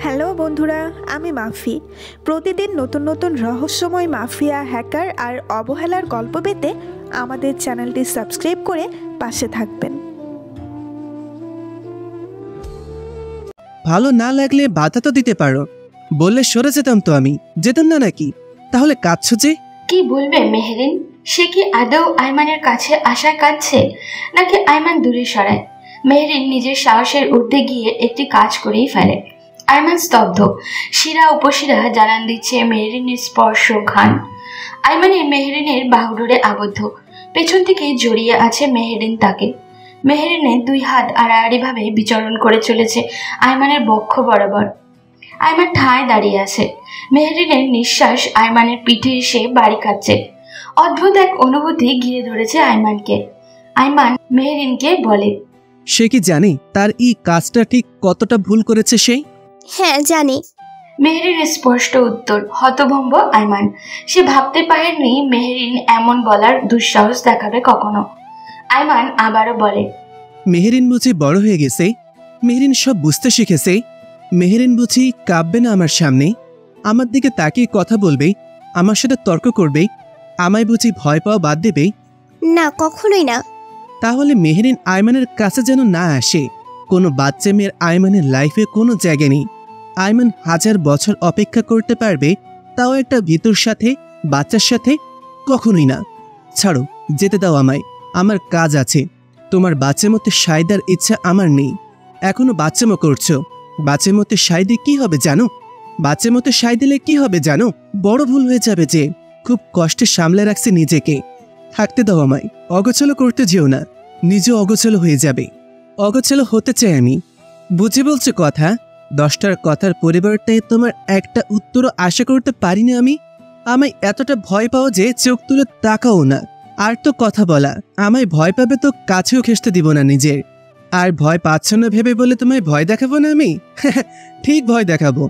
Hello বন্ধুরা, আমি মাফি। প্রতিদিন নতুন নতুন রহস্যময় মাফিয়া, হ্যাকার আর অবহেলার গল্প পেতে আমাদের চ্যানেলটি সাবস্ক্রাইব করে পাশে থাকবেন। ভালো না লাগলে বাধা তো দিতে পারো, বললে সরে যেতাম তো আমি, যেতাম না নাকি? তাহলে কাঁদছো যে? কি বলবে মেহেরিন? সে কি আদৌ আইমানের কাছে আশায় কাঁদছে, নাকি আইমান দূরে সরায়? মেহেরিন নিজের সাহসের ঊর্ধ্বে গিয়ে একটি কাজ করেই ফেলে। আইমান স্তব্ধ, শিরা উপশিরা জানান দিচ্ছে মেহেরিনের স্পর্শ ঘ্রাণ। আইমানের মেহেরিনের বাহুডোরে আবদ্ধ, পেছন থেকে জড়িয়ে আছে মেহেরিন তাকে। মেহেরিনের দুই হাত আড়াআড়িভাবে বিচরণ করে চলেছে আইমানের বক্ষ বরাবর। আইমান ঠায় দাঁড়িয়ে আছে। মেহেরিনের নিঃশ্বাস আইমানের পিঠে এসে বাড়ি খাচ্ছে। অদ্ভুত এক অনুভূতি ঘিরে ধরেছে আইমানকে। আইমান মেহেরিনকে বলে, সে কি জানে তার এই কাজটা ঠিক কতটা ভুল করেছে সে? হ্যাঁ জানি। মেহেরিনের স্পষ্ট উত্তর। হতভম্ব আইমান। সে ভাবতে পারেনি মেহেরিন এমন বলার দুঃসাহস দেখাবে কখনো। আইমান আবারও বলে, মেহেরিন বুঝি বড় হয়ে গেছে, মেহেরিন সব বুঝতে শিখেছে। মেহেরিন বুঝি কাঁদবে না আমার সামনে, আমার দিকে তাকিয়ে কথা বলবে, আমার সাথে তর্ক করবে, আমায় বুঝি ভয় পাওয়া বাদ দেবে? না, কখনোই না। তাহলে মেহেরিন আইমানের কাছে যেন না আসে। কোনো বাচ্চা মেয়ের আইমানের লাইফে কোনো জায়গা নেই। আইমান 1000 বছর অপেক্ষা করতে পারবে, তাও একটা ভিতর সাথে, বাচ্চার সাথে কখনোই না। ছাড়ো, যেতে দাও আমায়, আমার কাজ আছে। তোমার বাচ্চার মধ্যে সায় দেওয়ার ইচ্ছা আমার নেই। এখনো বাচ্চামো করছো। বাচ্চার মধ্যে সায় দিয়ে কি হবে জানো? বাচ্চার মধ্যে সায় দিলে কি হবে জানো? বড় ভুল হয়ে যাবে যে। খুব কষ্টে সামলে রাখছে নিজেকে। থাকতে দাও আমায়, অগোছলো করতে যেও না, নিজেও অগোছলো হয়ে যাবে। অগোছলো হতে চাই আমি, বুঝে বলছো কথা? 10টার কথার পরিবর্তে তোমার একটা উত্তরও আশা করতে পারিনি আমি। আমায় এতটা ভয় পাও যে চোখ তুলে তাকাও না। আর তো কথা বলা, আমায় ভয় পাবে তো কাছেও ঘেঁষতে দিব না নিজের। আর ভয় পাচ্ছ না ভেবে বলে তোমায় ভয় দেখাবো না আমি? ঠিক ভয় দেখাবো।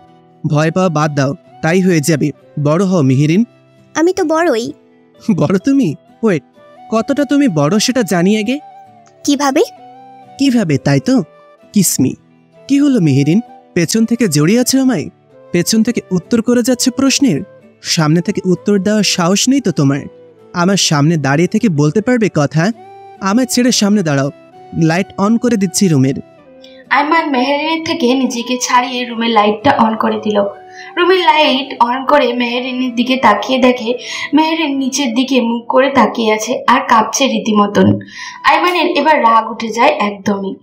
ভয় পাওয়া বাদ দাও, তাই হয়ে যাবে। বড় হও মেহেরিন। আমি তো বড়ই। বড় তুমি? ওয়েট, কতটা তুমি বড় সেটা জানি আগে। কিভাবে? কিভাবে তাই তো? কিসমি। কি হলো মেহেরিন? পেছন থেকে জড়িয়ে আছে আমায়? পেছন থেকে উত্তর করে যাচ্ছে প্রশ্নের? সামনে থেকে উত্তর দেওয়ার সাহস নেই তো তোমার? আমার সামনে দাঁড়িয়ে থেকে বলতে পারবে কথা? আমায় ছেড়ে সামনে দাঁড়াও, লাইট অন করে দিচ্ছি রুমের। আইমান মেহেরিনের থেকে নিজেকে ছাড়িয়ে রুমের লাইটটা অন করে দিল। রুমের লাইট অন করে মেহেরিনের দিকে তাকিয়ে দেখে মেহেরিন নিচের দিকে মুখ করে তাকিয়ে আছে আর কাঁপছে রীতিমতন। আইমানের এবার রাগ উঠে যায় একদমই।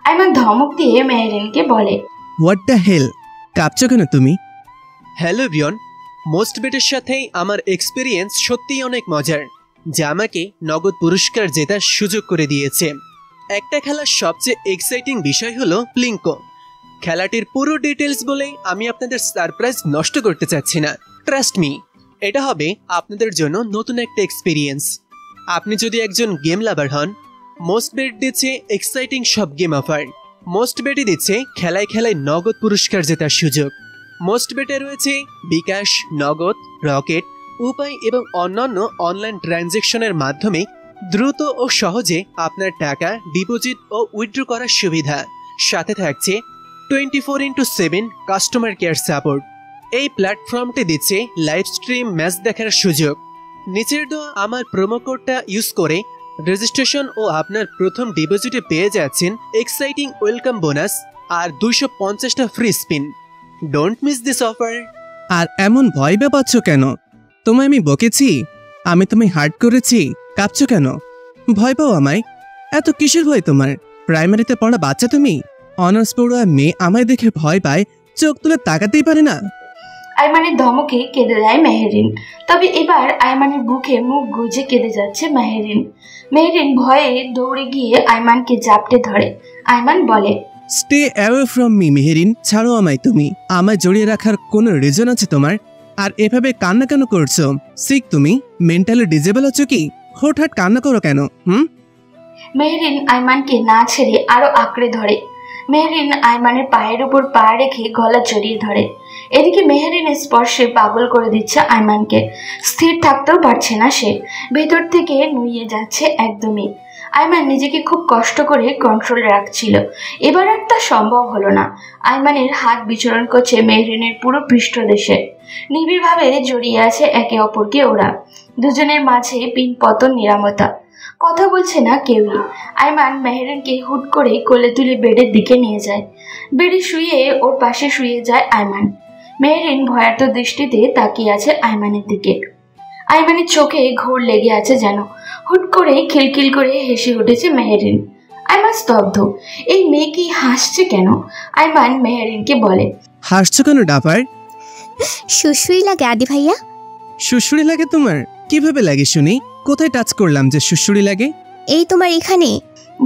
আইমান ধমক দিয়ে মেহেরিনকে বলে, হোয়াট দ্য হেল, কাঁপছো কেন তুমি? হ্যালো বিয়ন, মোস্ট বেটের সাথে আমার এক্সপিরিয়েন্স সত্যিই অনেক মজার, যা আমাকে নগদ পুরস্কার জেতার সুযোগ করে দিয়েছে। একটা খেলার সবচেয়ে এক্সাইটিং বিষয় হলো প্লিঙ্কো। খেলাটির পুরো ডিটেলস বলে আমি আপনাদের সারপ্রাইজ নষ্ট করতে চাচ্ছি না। ট্রাস্ট মি, এটা হবে আপনাদের জন্য নতুন একটা এক্সপিরিয়েন্স। আপনি যদি একজন গেম লাভার হন, মোস্ট বেট দিচ্ছে এক্সাইটিং সব গেম অফার। মোস্ট বেটই দিচ্ছে খেলায় খেলায় নগদ পুরস্কার জেতার সুযোগ। মোস্ট বেটে রয়েছে বিকাশ, নগদ, রকেট, উপায় এবং অন্যান্য অনলাইন ট্রানজ্যাকশনের মাধ্যমে দ্রুত ও সহজে আপনার টাকা ডিপোজিট ও উইথড্র করার সুবিধা। সাথে থাকছে 24x7 কাস্টমার কেয়ার সাপোর্ট। এই প্ল্যাটফর্মটি দিচ্ছে লাইভ স্ট্রিম ম্যাচ দেখার সুযোগ। নিচের দেওয়া আমার প্রোমো কোডটা ইউজ করে রেজিস্ট্রেশন ও আপনার প্রথম ডিপোজিটে পেয়ে যাচ্ছেন এক্সাইটিং ওয়েলকাম বোনাস আর 250টা free spin. Don't miss this offer. আর এমন ভয় পাচ্ছ কেন? তোমায় আমি বকেছি? আমি তোমায় হার্ট করেছি? কাঁপছো কেন? ভয় পাও আমায়? এত কিসের ভয় তোমার? প্রাইমারিতে পড়া বাচ্চা তুমি? অনার্স পড়ুয়া মেয়ে আমায় দেখে ভয় পায়, চোখ তুলে তাকাতেই পারে না। আইমানের ধমকে কেঁদে যায় মেহেরিন। তবে এবার আইমানের বুকে মুখ গুজে কেঁদে যাচ্ছে মেহেরিন। মেহেরিন ভয়ে দৌড়ে গিয়ে আইমানকে জাপটে ধরে। আইমান বলে, stay away from me Meherin. ছাড়ো আমায় তুমি। আমায় জড়িয়ে রাখার কোনো রিজন আছে তোমার? আর এভাবে কান্না কেন করছো? সিক তুমি? মেন্টালি ডিজেবল আছো কি? হঠাৎ কান্না করো কেন? মেহেরিন আইমানকে না ছেড়ে আরো আঁকড়ে ধরে। মেহেরিন আইমানের পায়ের উপর পা রেখে গলা জড়িয়ে ধরে। এদিকে মেহেরিনের স্পর্শে পাগল করে দিচ্ছে আইমানকে। স্থির থাকতেও পারছে না সে, ভেতর থেকে নুইয়ে যাচ্ছে একদমই। আইমান নিজেকে খুব কষ্ট করে কন্ট্রোল রাখছিল, এবার আর তা সম্ভব হলো না। আইমানের হাত বিচরণ করছে মেহরিনের পুরো পৃষ্ঠদেশে। নিবিড়ভাবে জড়িয়ে আছে একে অপরকে ওরা। দুজনের মাঝে পিন পতন নিরামতা। কথা বলছে না কেউই। আইমান মেহরিনকে হুট করে কোলে তুলে বেডের দিকে নিয়ে যায়। বেডে শুয়ে ওর পাশে শুয়ে যায় আইমান। মেহরিন ভয়ার্ত দৃষ্টিতে তাকিয়ে আছে আইমানের দিকে। আইমানের চোখে ঘোর লেগে আছে যেন। হুট করে খিলখিল করে হেসে উঠেছে মেহরিন। আইমান স্তব্ধ। এই মেয়ে কি হাসছে কেন? আইমান মেহরিনকে বলে, হাসছো কেন ডাপার? সুশ্রী লাগে আদি ভাইয়া। সুশুড়ি লাগে তোমার? কিভাবে লাগে শুনি? কোথায় টাচ করলাম যে সুশুড়ি লাগে? এই তোমার এখানে।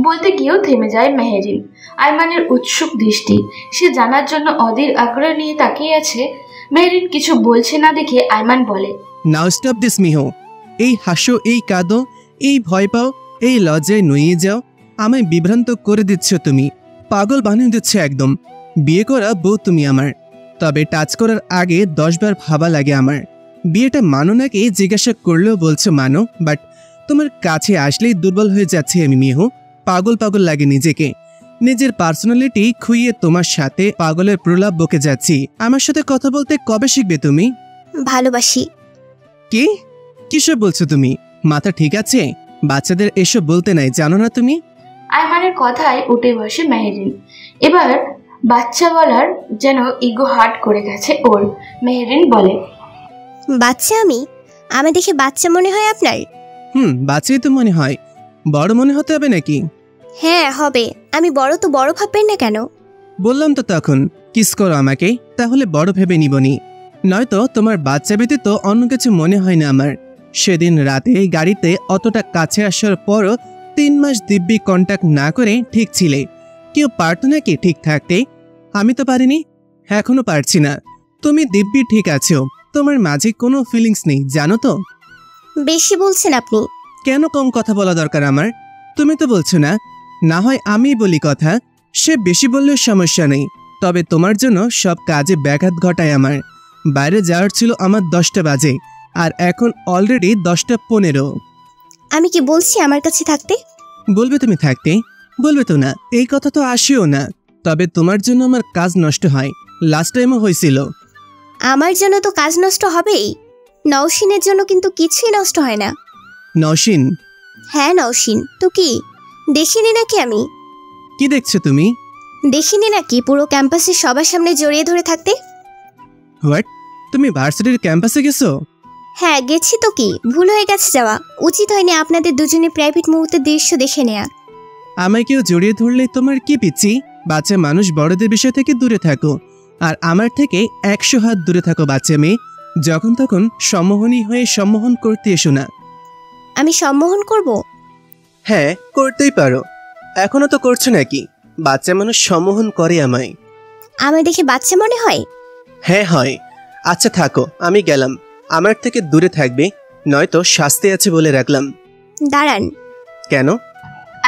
বলতে গিয়েও থেমে যায় মেহরিন। আইমানের উৎসুক দৃষ্টি, সে জানার জন্য অধীর আগ্রহ নিয়ে তাকিয়ে আছে। মেহরিন কিছু বলছে না দেখে আইমান বলে, নাও স্টপ দিস মিহো। এই হাসো, এই কাঁদো, এই ভয় পাও, এই লজ্জায় নুয়ে যাও। আমায় বিভ্রান্ত করে দিচ্ছ তুমি, পাগল বানিয়ে দিচ্ছ একদম। বিয়ে করা বউ তুমি আমার, তবে টাচ করার আগে 10 বার ভাবা লাগে আমার। বিয়েটা মানো নাকি জিজ্ঞাসা করলেও বলছো মানো, বাট তোমার কাছে আসলেই দুর্বল হয়ে যাচ্ছে আমি মিহু। পাগল পাগল লাগে নিজেকে। নিজের পার্সোনালিটি খুইয়ে তোমার সাথে পাগলের প্রলাপ বকে যাচ্ছি। আমার সাথে কথা বলতে কবে শিখবে তুমি? ভালোবাসি। কি কিসব বলছো তুমি? মাথা ঠিক আছে? বাচ্চাদের এসব বলতে নাই, জানো না তুমি? আইমানের কথায় উঠে বসে মেহরিন। এবার বাচ্চা বলার যেন ইগো হার্ট করে গেছে ওর। মেহরিন বলে, বাচ্চা আমি? আমি দেখে বাচ্চা মনে হয় আপনার? বাচ্চাই তো মনে হয়। বড় মনে হতে হবে নাকি? হ্যাঁ হবে। আমি বড় তো বড় ভাববেন না কেন? বললাম তো তখন কিস করো আমাকে, তাহলে বড় ভেবে নিবনি। নয়তো তোমার বাচ্চা ব্যতীত অন্য কিছু মনে হয় না আমার। সেদিন রাতে গাড়িতে অতটা কাছে আসার পরও 3 মাস দিব্যি কন্ট্যাক্ট না করে ঠিক ছিলে। কেউ পারত নাকি ঠিক থাকতে? আমি তো পারিনি, এখনো পারছি না। তুমি দিব্যি ঠিক আছো, তোমার মাঝে কোনো ফিলিংস নেই, জানো তো? বেশি বলছেন আপনি। কেন কম কথা বলা দরকার আমার? তুমি তো বলছো না, না হয় আমি বলি কথা। সে বেশি বললেও সমস্যা নেই, তবে তোমার জন্য সব কাজে ব্যাঘাত ঘটায় আমার। বাইরে যাওয়ার ছিল আমার 10টা বাজে, আর এখন অলরেডি 10:15। আমি কি বলছি আমার কাছে থাকতে? বলবে তুমি থাকতে? বলবে তো না, এই কথা তো আসেও না। তবে তোমার জন্য আমার কাজ নষ্ট হয়, লাস্ট টাইমও হয়েছিল। আমার জন্য তো কাজ নষ্ট হবেই, নওশিনের জন্য কিন্তু কিছুই নষ্ট হয় না। নওশিন? হ্যাঁ নওশিন তো কি দেখিনি নাকি আমি? কি দেখছো তুমি? দেখিনি নাকি পুরো ক্যাম্পাসে সবার সামনে জড়িয়ে ধরে থাকতে? হোয়াট? তুমি ভার্সিটির ক্যাম্পাসে গেছো? হ্যাঁ গেছি তো কি, ভুল হয়ে গেছে যাওয়া। উচিত হয়নি আপনাদের দুজনে প্রাইভেট মুহূর্তের দৃশ্য দেখে নেয়া। আমায় কেউ জড়িয়ে ধরলে তোমার কি পিচ্ছি? বাচ্চা মানুষ বড়দের বিষয় থেকে দূরে থাকো, আর আমার থেকে 100 হাত দূরে থাকো বাচ্চা মেয়ে। যখন তখন সম্মোহনী হয়ে সম্মোহন করতে এসো না। আমি সম্মোহন করব? হ্যাঁ, করতেই পারো। এখনো তো করছো নাকি? বাচ্চা মানুষ সম্মোহন করে আমায়। আমার দেখে বাচ্চা মনে হয়? হ্যাঁ হয়। আচ্ছা থাকো, আমি গেলাম। আমার থেকে দূরে থাকবে, নয়তো শাস্তি আছে বলে রাখলাম। দাঁড়ান। কেন?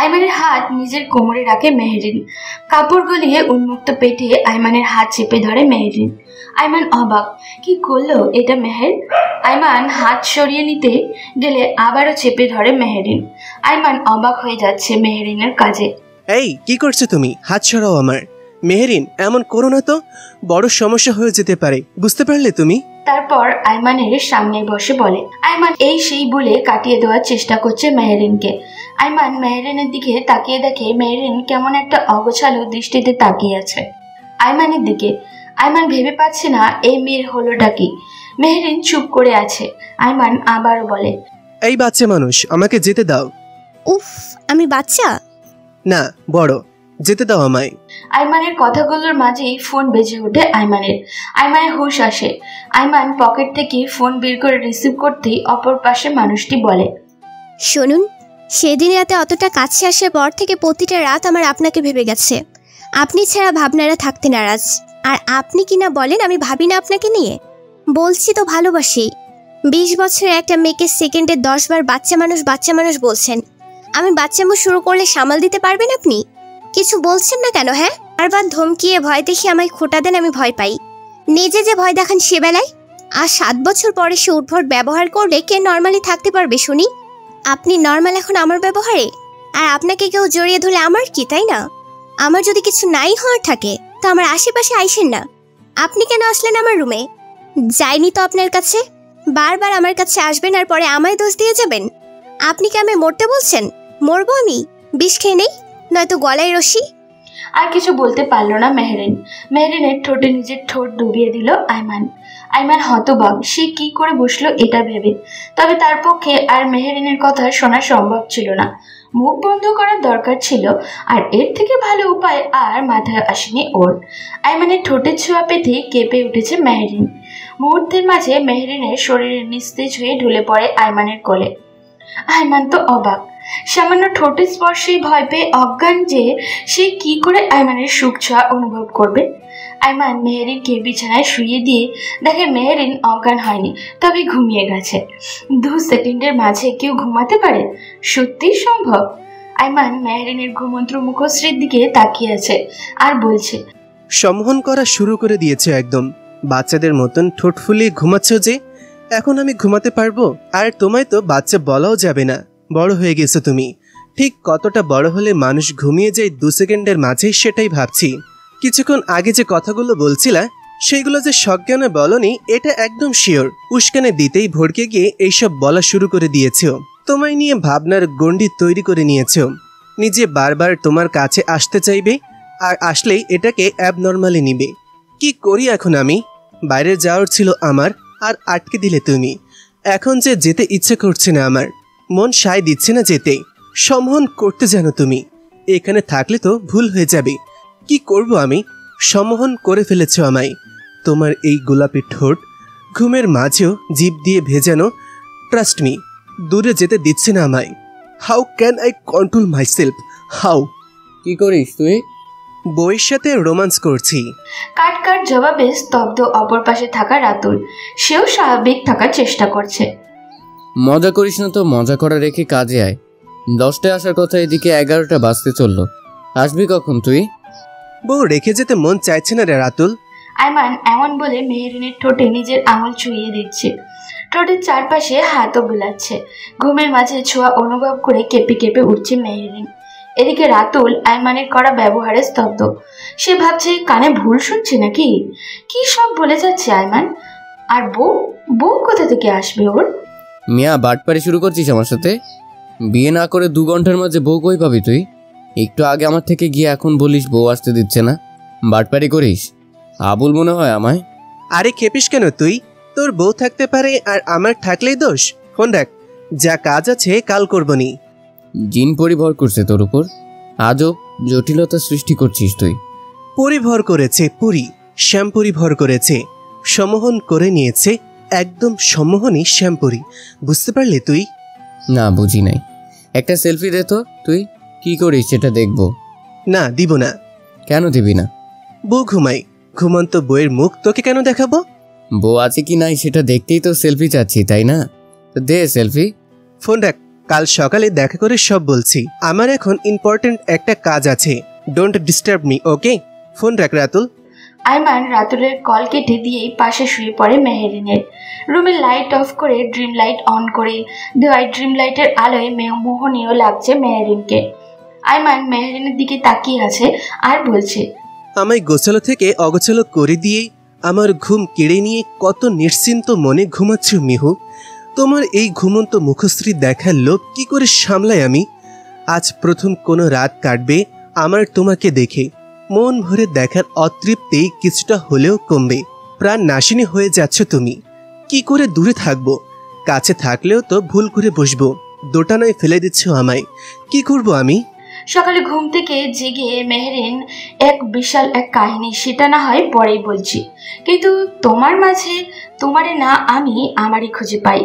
আইমানের হাত নিজের কোমরে রাখে মেহরিন। কাপড় গলিয়ে উন্মুক্ত পেটে আইমানের হাত চেপে ধরে মেহরিন। আইমান অবাক, কি করলো এটা মেহের? আইমান হাত সরিয়ে নিতে গেলে আবারও চেপে ধরে মেহরিন। আইমান অবাক হয়ে যাচ্ছে মেহরিনের কাজে। এই কি করছো তুমি? হাত সরাও আমার। মেহরিন, এমন করো না তো, বড় সমস্যা হয়ে যেতে পারে, বুঝতে পারলে তুমি? তারপর আইমানের সামনে বসে বলে। আইমান এই সেই বলে কাটিয়ে দেওয়ার চেষ্টা করছে মেহরিনকে। আইমান মেহরিনের দিকে তাকিয়ে দেখে মেহরিন কেমন একটা অগোছালো দৃষ্টিতে তাকিয়ে আছে আইমানের দিকে। আইমান ভেবে পাচ্ছে না এই মেয়ের হলোটা কি। মেহরিন চুপ করে আছে। আইমান আবারও বলে, এই বাচ্চা মানুষ, আমাকে যেতে দাও। উফ, আমি বাচ্চা? না, বড়। যেতে দাও আমায়। আইমানের কথাগুলোর মাঝেই ফোন বেজে ওঠে আইমানের। আইমানের হুঁশ আসে। আইমান পকেট থেকে ফোন বের করে রিসিভ করতেই অপর পাশে মানুষটি বলে, শুনুন, সেদিন রাতে অতটা কাছে আসার পর থেকে প্রতিটা রাত আমার আপনাকে ভেবে গেছে। আপনি ছাড়া ভাবনারা থাকতে নারাজ। আর আপনি কিনা বলেন আমি ভাবি না আপনাকে নিয়ে। বলছি তো ভালোবাসি। 20 বছরের একটা মেয়েকে সেকেন্ডে 10 বার বাচ্চা মানুষ বলছেন। আমি বাচ্চামো শুরু করলে সামাল দিতে পারবেন আপনি? কিছু বলছেন না কেন? হ্যাঁ, বারবার ধমকিয়ে ভয় দেখিয়ে আমায় খোটা দেন, আমি ভয় পাই। নিজে যে ভয় দেখান সে বেলায়। আর 7 বছর পরে সে উদ্ভট ব্যবহার করলে কে নর্মালি থাকতে পারবে শুনি? আপনি নর্মাল এখন আমার ব্যবহারে? আর আপনাকে কেউ জড়িয়ে ধরলে আমার কি, তাই না? আমার যদি কিছু নাই হওয়ার থাকে তো আমার আশেপাশে আইসেন না। আপনি কেন আসলেন আমার রুমে? যাইনি তো আপনার কাছে। বারবার আমার কাছে আসবেন আর পরে আমায় দোষ দিয়ে যাবেন। আপনি কি আমি মরতে বলছেন? মরবো আমি? বিষ খেয়ে নেই, নয়তো গলায় রশি। আর কিছু বলতে পারল না মেহরিন। মেহরিনের ঠোঁটে নিজের ঠোঁট ডুবিয়ে দিল আইমান। আইমান হতবাক, সে কি করে বসলো এটা ভেবে। তবে তার পক্ষে আর মেহরিনের কথা শোনা সম্ভব ছিল না। মুখ বন্ধ করার দরকার ছিল, আর এর থেকে ভালো উপায় আর মাথায় আসেনি ওর। আইমানের ঠোঁটের ছোঁয়া পেতে কেঁপে উঠেছে মেহরিন। মুহূর্তের মাঝে মেহরিনের শরীরে নিস্তেজ হয়ে ঢলে পড়ে আইমানের কোলে। আইমান তো অবাক, সামান্য ঠোঁটের স্পর্শে ভয় পেয়ে অজ্ঞান যে সে কি করে আইমানের সুখ ছোঁয়া অনুভব করবে। আইমান মেহরিনকে বিছানায় শুইয়ে দিয়ে দেখে মেহরিন অজ্ঞান হয়নি, তবে ঘুমিয়ে গেছে। 2 সেকেন্ডের মাঝে কেউ ঘুমাতে পারে? সত্যি সম্ভব? আইমান মেহরিনের ঘুমন্ত মুখশ্রীর দিকে তাকিয়ে আছে আর বলছে, সম্মোহন করা শুরু করে দিয়েছে একদম। বাচ্চাদের মতন ঠোঁট ফুলিয়ে ঘুমাচ্ছ যে। এখন আমি ঘুমাতে পারবো? আর তোমায় তো বাচ্চা বলাও যাবে না, বড় হয়ে গেছো তুমি। ঠিক কতটা বড় হলে মানুষ ঘুমিয়ে যায় 2 সেকেন্ডের মাঝেই, সেটাই ভাবছি। কিছুক্ষণ আগে যে কথাগুলো বলছিলা সেইগুলো যে সজ্ঞানে বলনি এটা একদম শিওর। উস্কানে দিতেই ভড়কে গিয়ে এইসব বলা শুরু করে দিয়েছ। তোমায় নিয়ে ভাবনার গণ্ডি তৈরি করে নিয়েছ। নিজে বারবার তোমার কাছে আসতে চাইবে, আর আসলেই এটাকে অ্যাবনর্মালি নিবে। কি করি এখন আমি? বাইরে যাওয়ার ছিল আমার, আর আটকে দিলে তুমি। এখন যে যেতে ইচ্ছে করছে না আমার, মন সায় দিচ্ছে না যেতে। সম্মোহন করতে জানো তুমি, এখানে থাকলে তো ভুল হয়ে যাবে। কি করব আমি? সম্মোহন করে ফেলেছ আমায়। তোমার এই গোলাপি ঠোঁট ঘুমের মাঝেও জিভ দিয়ে ভেজানো, ট্রাস্ট মি, দূরে যেতে দিচ্ছে না আমায়। How can I control myself? How? কি করিস তুই? বইয়ের সাথে রোমান্স করছি। কাট কাট জবাবে স্তব্ধ অপর পাশে থাকা রাতুল। সেও স্বাভাবিক থাকার চেষ্টা করছে। মজা করিস না তো, মজা করা রেখে কাজে আয়। 10টায় আসার কথা, এদিকে 11টা বাজতে চললো। আসবি কখন তুই? বউ রেখে যেতে মন চাইছে না রে রাতুল। আইমান এমন বলে মেহরিনের ঠোঁটে নিজের আঙুল ছুঁয়ে দিচ্ছে, ঠোঁটের চারপাশে হাতও বুলাচ্ছে। ঘুমের মাঝে ছোঁয়া অনুভব করে কেঁপে কেঁপে উঠছে মেহরিন। এদিকে রাতুল আইমানের করা ব্যবহারে স্তব্ধ। সে ভাবছে কানে ভুল শুনছে নাকি, কি সব বলে যাচ্ছে আইমান। আর বউ বউ কোথা থেকে আসবে ওর? মিয়া বাটপারি শুরু করছিস আমার সাথে? বিয়ে না করে 2 ঘন্টার মাঝে বউ কই পাবি তুই? একটু আগে আমার থেকে গিয়ে এখন বলিস বউ আসতে দিচ্ছে না। বাটপারি করিস? আবুল মনে হয় আমায়। আরে খেপিস কেন তুই? তোর বউ থাকতে পারে আর আমার থাকলেই দোষ? ফোন রাখ, যা কাজ আছে কাল করবনি। জিন পরিভর করছে তোর উপর, আজব জটিলতা সৃষ্টি করছিস তুই। পরিভর করেছে, পুরি শ্যামপুরি ভর করেছে, সম্মোহন করে নিয়েছে। একদম সম্মোহনই শ্যামপুরি, বুঝতে পারলি তুই? না বুঝি নাই। একটা সেলফি দে তো, তুই কি করিস সেটা দেখবো। না দিব না। কেন দিবি না? বউ ঘুমাই, ঘুমন্ত বউয়ের মুখ তোকে কেন দেখাবো? বউ আছে কি নাই সেটা দেখতেই তো সেলফি চাচ্ছি, তাই না? তো দে সেলফি। ফোন রাখ, কাল সকালে দেখা করে সব বলছি। আমার এখন ইম্পর্টেন্ট একটা কাজ আছে। Don't disturb me, okay? Phone রাখ রাতুল। আইমান রাতুলের কল কেটে দিয়েই পাশে শুয়ে পড়ে মেহরিনের। রুমের লাইট অফ করে ড্রিম লাইট অন করে দেওয়ায় ড্রিম লাইটের আলোয় মোহনীয় লাগছে মেহরিনকে। আইমান মেহরিনের দিকে তাকিয়ে আছে আর বলছে, আমায় গোছালো থেকে অগোছালো করে দিয়ে আমার ঘুম কেড়ে নিয়ে কত নিশ্চিন্ত মনে ঘুমাচ্ছ মিহু। তোমার এই ঘুমন্ত মুখশ্রী দেখার লোভ কি করে সামলাই আমি? আজ প্রথম কোনো রাত কাটবে আমার তোমাকে দেখে। মন ভরে দেখার অতৃপ্তি কিছুটা হলেও কমবে। প্রাণ নাশিনী হয়ে যাচ্ছ তুমি। কি করে দূরে থাকবো? কাছে থাকলেও তো ভুল করে বসবো। দোটানায় ফেলে দিচ্ছ আমায়, কি করব আমি? সকালে ঘুম থেকে জেগে মেহরিন এক বিশাল এক কাহিনী, সেটা না হয় পরেই বলছি, কিন্তু তোমার মাঝে তোমারে না আমি আমারই খুঁজে পাই।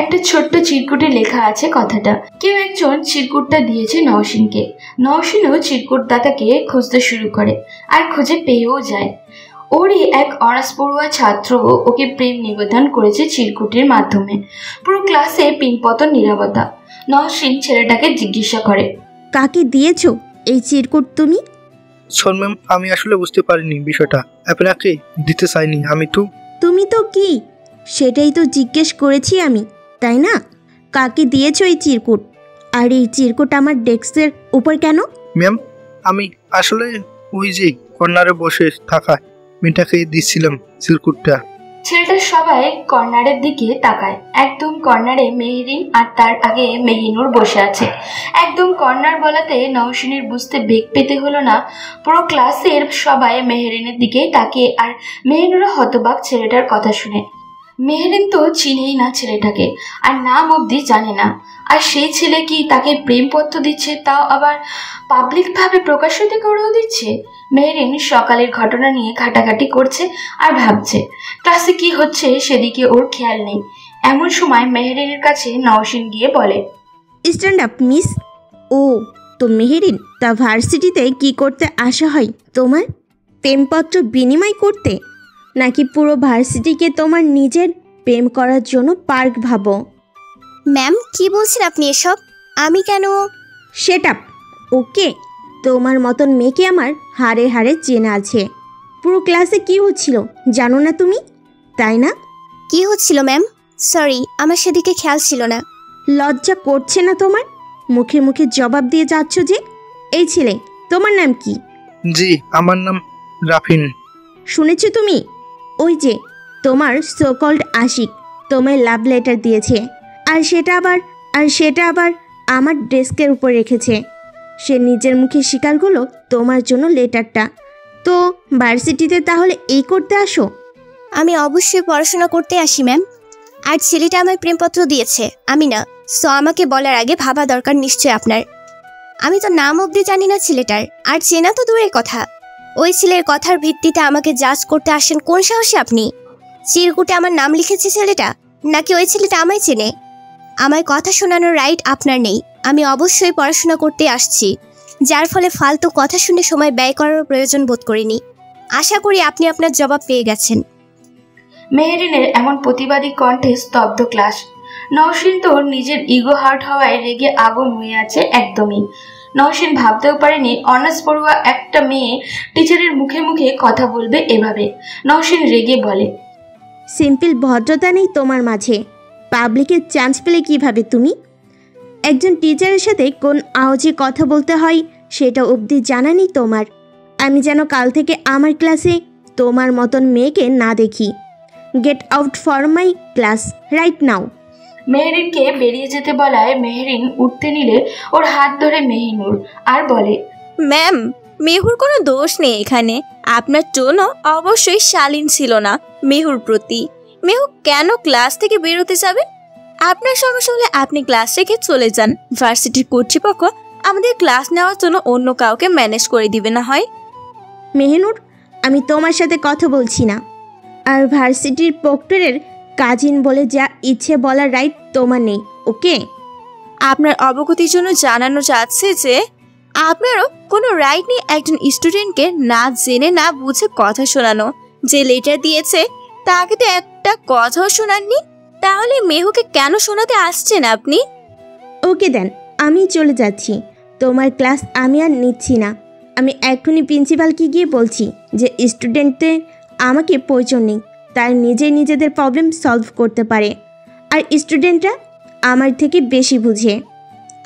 একটা ছোট্ট চিরকুটে লেখা আছে কথাটা। কেউ একজন চিরকুটটা দিয়েছে নওশিনকে। নওশিনও চিরকুট দাতাকে খুঁজতে শুরু করে আর খুঁজে পেয়েও যায়। ওরই এক অনার্স পড়ুয়া ছাত্র ওকে প্রেম নিবেদন করেছে চিরকুটের মাধ্যমে। পুরো ক্লাসে পিনপতন নীরবতা। নওশিন ছেলেটাকে জিজ্ঞাসা করে, কাকে দিয়েছো এই চিরকুট তুমি? শোন ম্যাম, আমি আসলে বুঝতে পারিনি বিষয়টা। আপনাকে দিতে চাইনি আমি তো। তুমি তো কি সেটাই তো জিজ্ঞেস করেছি আমি, তাই না? কাকে দিয়েছো এই চিরকুট? আর এই চিরকুট আমার ডেস্কের উপর কেন? ম্যাম, আমি আসলে ওই যে কর্নারে বসে থাকা মেয়েটাকে দিচ্ছিলাম চিরকুটটা। ছেলেটা সবাই কর্নারের দিকে তাকায়। একদম কর্নারে মেহেরিন আর তার আগে মেহিনুর বসে আছে। একদম কর্নার বলাতে নওশিনের বুঝতে বেগ পেতে হলো না। পুরো ক্লাসের সবাই মেহেরিনের দিকেই তাকিয়ে, আর মেহিনুরও হতবাক ছেলেটার কথা শুনে। মেহেরিন তো চিনেই না ছেলেটাকে, আর নাম অবধি জানে না। আর সেই ছেলে কি তাকে প্রেমপত্র দিচ্ছে, তাও আবার পাবলিকভাবে প্রকাশিত করেও দিচ্ছে। মেহেরিন সকালের ঘটনা নিয়ে ঘাটাঘাটি করছে আর ভাবছে ক্লাসে কি হচ্ছে সেদিকে ওর খেয়াল নেই। এমন সময় মেহেরিনের কাছে নওশিন গিয়ে বলে, স্ট্যান্ড আপ মিস। ও তো মেহেরিন, তা ভার্সিটিতে কি করতে আসা হয় তোমার? প্রেমপত্র বিনিময় করতে, নাকি পুরো ভার্সিটিকে তোমার নিজের প্রেম করার জন্য পার্ক ভাবো? ম্যাম কি বলছেন আপনি এসব? আমি কেন? Set up. ওকে, তোমার মতন মেয়েকে আমার হাড়ে হাড়ে চেনা আছে। পুরো ক্লাসে কি হচ্ছিল জানো না তুমি, তাই না? কি হচ্ছিল ম্যাম? সরি, আমার সেদিকে খেয়াল ছিল না। লজ্জা করছে না তোমার? মুখে মুখে জবাব দিয়ে যাচ্ছ যে। এই ছেলে, তোমার নাম কি? জি, আমার নাম রাফিন। শুনেছো তুমি? ওই যে তোমার সোকল্ড আশিক তোমায় লাভ লেটার দিয়েছে, আর সেটা আবার আমার ডেস্কের উপর রেখেছে। সে নিজের মুখে স্বীকার করলো তোমার জন্য লেটারটা। তো ভার্সিটিতে তাহলে এই করতে আসো? আমি অবশ্যই পড়াশোনা করতে আসি ম্যাম। আর ছেলেটা আমায় প্রেমপত্র দিয়েছে, আমি না। সো আমাকে বলার আগে ভাবা দরকার নিশ্চয় আপনার। আমি তো নাম অবধি জানি না ছেলেটার, আর চেনা তো দূরের কথা। ওই ছেলের কথার ভিত্তিতে আমাকে জাজ করতে আসেন কোন সাহসে আপনি? চিরকুটে আমার নাম লিখেছে ছেলেটা, নাকি ওই ছেলেটা আমায় চেনে? আমায় কথা শোনানোর রাইট আপনার নেই। আমি অবশ্যই পড়াশোনা করতে আসছি, যার ফলে ফালতু কথা শুনে সময় ব্যয় করার প্রয়োজন বোধ করিনি। আশা করি আপনি আপনার জবাব পেয়ে গেছেন। মেহেরিনের এমন প্রতিবাদী কণ্ঠে স্তব্ধ ক্লাস। নওশিন তো নিজের ইগো হার্ট হওয়ায় রেগে আগুন হয়ে আছে একদমই। নওশিন ভাবতেও পারেনি অনার্স পড়ুয়া একটা মেয়ে টিচারের মুখে মুখে কথা বলবে এভাবে। নওশিন রেগে বলে, সিম্পল ভদ্রতা নেই তোমার মাঝে। পাবলিকের চান্স পেলে কিভাবে তুমি? একজন টিচারের সাথে কোন আওয়াজে কথা বলতে হয় সেটা অবধি জানা নেই তোমার। আমি যেন কাল থেকে আমার ক্লাসে তোমার মতন মেয়েকে না দেখি। Get out for my class right now. মেহেরিনকে বেরিয়ে যেতে বলায় মেহেরিন উঠতে নিলে ওর হাত ধরে মেহিনুর আর বলে, ম্যাম, মেহুর কোনো দোষ নেই এখানে। আপনার টোনও অবশ্যই শালীন ছিল না মেহুর প্রতি। মেহু কেন ক্লাস থেকে বেরোতে যাবে? আপনার সমস্যা হলে আপনি ক্লাস রেখে চলে যান। ভার্সিটির কর্তৃপক্ষ আমাদের ক্লাস নেওয়ার জন্য অন্য কাউকে ম্যানেজ করে দিবে না হয়। মেহিনুর, আমি তোমার সাথে কথা বলছি না। আর ভার্সিটির প্রক্টরের কাজিন বলে যা ইচ্ছে বলার রাইট তোমার নেই, ওকে? আপনার অবগতির জন্য জানানো যাচ্ছে যে আপনারও কোনো রাইট নেই একজন স্টুডেন্টকে না জেনে না বুঝে কথা শোনানো। যে লেটার দিয়েছে তাকে তো একটা কথাও শোনাননি, তাহলে মেহুকে কেন শোনাতে আসছেন আপনি? ওকে দেন, আমি চলে যাচ্ছি। তোমার ক্লাস আমি আর নিচ্ছি না। আমি এখনই প্রিন্সিপালকে গিয়ে বলছি যে স্টুডেন্টদের আমাকে প্রয়োজন নেই। তার নিজেদের প্রবলেম সলভ করতে পারে, আর স্টুডেন্টরা আমার থেকে বেশি বুঝে।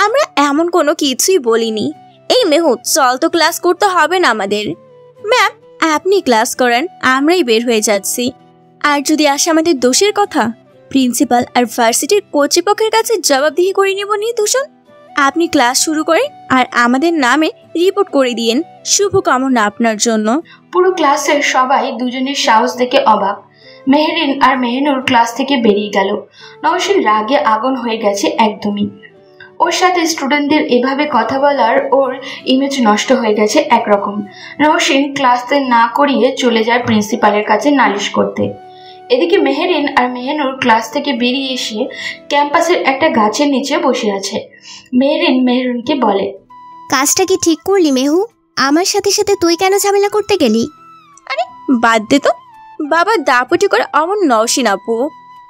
আমরা এমন কোনো কিছুই বলিনি। এই মেহু, চল তো, ক্লাস করতে হবে না আমাদের। ম্যাম, আপনি ক্লাস করেন, আমরাই বের হয়ে যাচ্ছি। আর যদি আসে আমাদের দোষের কথা, প্রিন্সিপাল আর ভার্সিটির কর্তৃপক্ষের কাছে জবাবদিহি করে নেব নির্দোষণ। আপনি ক্লাস শুরু করেন আর আমাদের নামে রিপোর্ট করে দিয়েন। শুভকামনা আপনার জন্য। পুরো ক্লাসের সবাই দুজনের সাহস দেখে অবাক। মেহেরিন আর মেহিনুর ক্লাস থেকে বেরিয়ে গেল। নওশিন রাগে আগুন হয়ে গেছে একদমই। ওর সাথে স্টুডেন্টদের এভাবে কথা বলার ওর ইমেজ নষ্ট হয়ে গেছে একরকম। নওশিন ক্লাসে না করিয়ে চলে যায় প্রিন্সিপালের কাছে নালিশ করতে। এদিকে মেহেরিন আর মেহিনুর ক্লাস থেকে বেরিয়ে এসে ক্যাম্পাসের একটা গাছের নিচে বসে আছে। মেহেরিন মেহেরুনকে বলে, কাজটা কি ঠিক করলি মেহু? আমার সাথে সাথে তুই কেন ঝামেলা করতে গেলি? আরে বাদ দে তো, বাবা দাপটি করে অমন নওশিন আপু।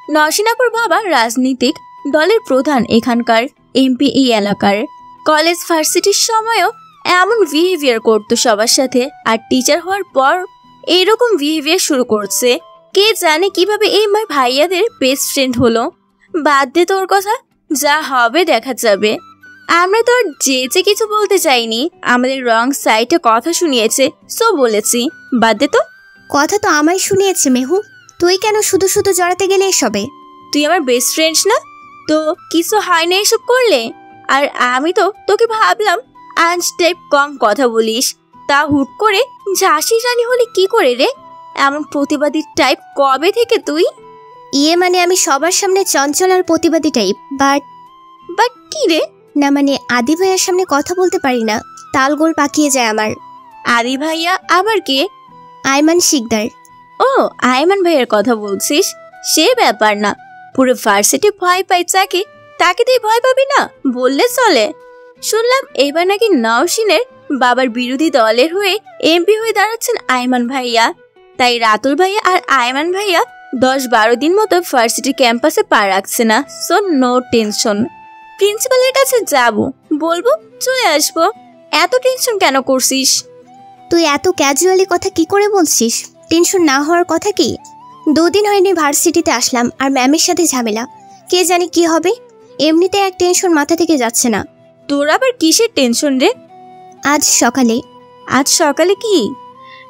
নওশিন আপুর বাবা রাজনীতিক দলের প্রধান, এখানকার এমপি এই এলাকার। কলেজ ভার্সিটির সময়ও এমন বিহেভিয়ার করতো সবার সাথে, আর টিচার হওয়ার পর এইরকম বিহেভিয়ার শুরু করছে। কে জানে কিভাবে এই আমার ভাইয়াদের বেস্ট ফ্রেন্ড হলো। বাদ দে তোর কথা, যা হবে দেখা যাবে। আমরা তো আর যে কিছু বলতে চাইনি, আমাদের রং সাইডে কথা শুনিয়েছে, সো বলেছি। বাদ দে তো। কথা তো আমায় শুনিয়েছে মেহু, তুই কেন শুধু শুধু জড়াতে গেলে এসবে? তুই আমার বেস্ট ফ্রেন্ড না, তো কিছু হয় না এসব করলে। আর আমি তো তোকে ভাবলাম আজ টাইপ কম কথা বলিস, তা হুট করে ঝাঁসি রানী হলে কি করে রে? এমন প্রতিবাদী টাইপ কবে থেকে তুই? মানে আমি সবার সামনে চঞ্চল আর প্রতিবাদী টাইপ, বাট কি রে? না মানে আদি ভাইয়ের সামনে কথা বলতে পারি না, তালগোল পাকিয়ে যায় আমার। আদি ভাইয়া আবার কে? আইমান শিকদার। ও, আইমান ভাইয়ের কথা বলছিস? সে ব্যাপার না, পুরো ভার্সিটি ভয় পাই যাকে, তাকে তুই ভয় পাবি না বললে চলে। শুনলাম এবার নাকি নওশিনের বাবার বিরোধী দলের হয়ে এমপি হয়ে দাঁড়াচ্ছেন আইমান ভাইয়া। তাই রাতুল ভাইয়া আর আইমান ভাইয়া 10-12 দিন মতো ভার্সিটি ক্যাম্পাসে পা রাখছে না, সো নো টেনশন। প্রিন্সিপালের কাছে যাব, বলবো চলে আসবো। এত টেনশন কেন করছিস? তুই এত ক্যাজুয়ালি কথা কি করে বলছিস? টেনশন না হওয়ার কথা কি? 2 দিন হয়নি ভার্সিটিতে আসলাম, আর ম্যামের সাথে ঝামেলা, কে জানি কি হবে। এমনিতে এক টেনশন মাথা থেকে যাচ্ছে না। তোর আবার কিসের টেনশন রে? আজ সকালে কি?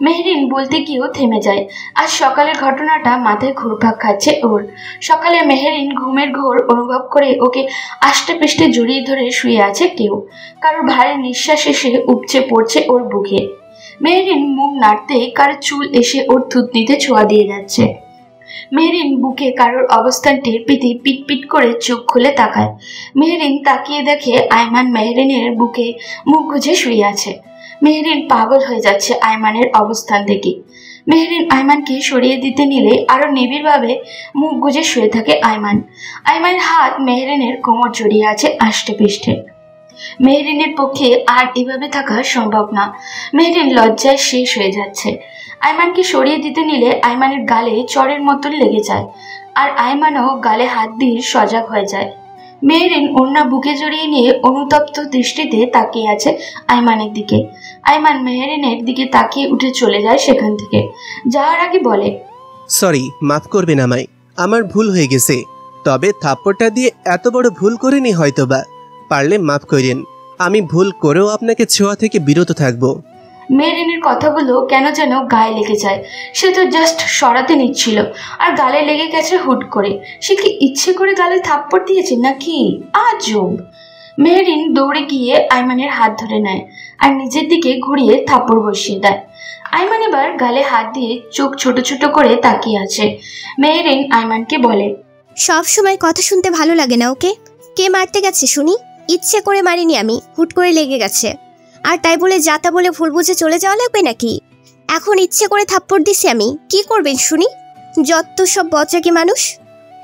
মেহরিন বলতে গিয়েও থেমে যায়। আজ সকালের ঘটনাটা মাথায় ঘুরপাক খাচ্ছে ওর। সকালে মেহরিন ঘুমের ঘোর অনুভব করে ওকে আষ্টে পিষ্টে জড়িয়ে ধরে শুয়ে আছে কেউ। কারোর ভারী নিঃশ্বাস এসে উপচে পড়ছে ওর বুকে। মেহরিন মুখ নাড়তে কারোর চুল এসে ওর থুতনিতে ছোঁয়া দিয়ে যাচ্ছে। মেহরিন বুকে কারোর অবস্থান টের পেতে পিটপিট করে চোখ খুলে তাকায়। মেহরিন তাকিয়ে দেখে আইমান মেহরিনের বুকে মুখ গুজে শুয়ে আছে। মেহরিন পাগল হয়ে যাচ্ছে আইমানের অবস্থান দেখে। মেহরিন আইমানকে সরিয়ে দিতে নিলে আরো নিবিড়ভাবে মুখ গুজে শুয়ে থাকে আইমান। আইমানের হাত মেহরিনের কোমর জড়িয়ে আছে আষ্টে পৃষ্ঠে। মেহরিনের পক্ষে আর এভাবে থাকা সম্ভব না। মেহরিন লজ্জায় শেষ হয়ে যাচ্ছে। আইমানকে সরিয়ে দিতে নিলে আইমানের গালে চড়ের মতন লেগে যায়, আর আইমানও গালে হাত দিয়ে সজাগ হয়ে যায়। মেহরিন ওড়না বুকে জড়িয়ে নিয়ে অনুতপ্ত দৃষ্টিতে তাকিয়ে আছে আইমানের দিকে। আইমান মেহরিনের দিকে তাকিয়ে উঠে চলে যায় সেখান থেকে। যাওয়ার আগে বলে, সরি, মাফ করবেন আমায়, আমার ভুল হয়ে গেছে। তবে থাপ্পড়টা দিয়ে এত বড় ভুল করিনি হয়তোবা, পারলে মাফ করেন। আমি ভুল করেও আপনাকে ছোঁয়া থেকে বিরত থাকবো। মেহরিনের কথাগুলো কেন যেন গায়ে লেগে যায়। সে তো জাস্ট সরাতে নিচ্ছিল, আর গালে লেগে গেছে হুট করে। সে কি ইচ্ছে করে গালে থাপ্পড় দিয়েছে নাকি? আজব। মেহরিন দৌড়ে গিয়ে আইমানের হাত ধরে নেয় আর নিজের দিকে ঘুরিয়ে থাপ্পড় বসিয়ে দেয়। আইমান এবার গালে হাত দিয়ে চোখ ছোট ছোট করে তাকিয়ে আছে। মেহরিন আইমানকে বলে, সব সময় কথা শুনতে ভালো লাগে না ওকে? কে মারতে গেছে শুনি? ইচ্ছে করে মারিনি আমি, হুট করে লেগে গেছে। আর তাই বলে যাতা বলে ভুল বুঝে চলে যাওয়া লাগবে নাকি? এখন ইচ্ছে করে থাপ্পড় দিছি আমি, কি করবেন শুনি? যত সব বচাকি মানুষ।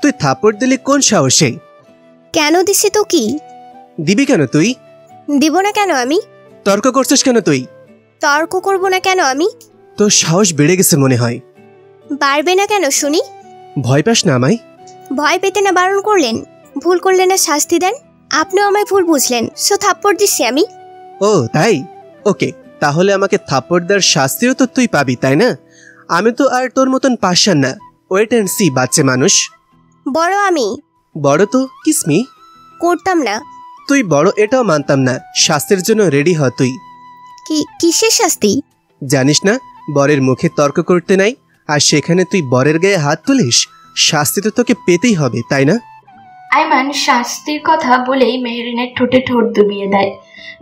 তুই থাপ্পড় দিলি কোন সাহসে? কেন দিছি তো কি? দিবি কেন তুই? দিব না কেন আমি? তর্ক করছিস কেন তুই? তর্ক করব না কেন আমি? তোর সাহস বেড়ে গেছে মনে হয়। বাড়বে না কেন শুনি? ভয় পাস না আমায়? ভয় পেতে না বারণ করলেন, ভুল করলে না শাস্তি দেন। আপনিও আমায় ভুল বুঝলেন, সো থাপ্পড় দিচ্ছি আমি। ও তাই? ওকে, তাহলে আমাকে থাপ্পড় দেওয়ার শাস্তিও তো তুই পাবি, তাই না? আমি তো আর তোর মতন পাশান না। ওয়েট অ্যান্ড সি, বাচ্চা মানুষ। বড় আমি? বড় তো কিসমি করতাম না। তুই বড় এটাও মানতাম না। শাস্তির জন্য রেডি হ তুই। কিসের শাস্তি? জানিস না বরের মুখে তর্ক করতে নাই, আর সেখানে তুই বরের গায়ে হাত তুলিস? শাস্তি তো তোকে পেতেই হবে, তাই না? আইমান শাস্তির কথা বলেই মেহরিনের ঠোঁটে ঠোঁট ডুবিয়ে দেয়।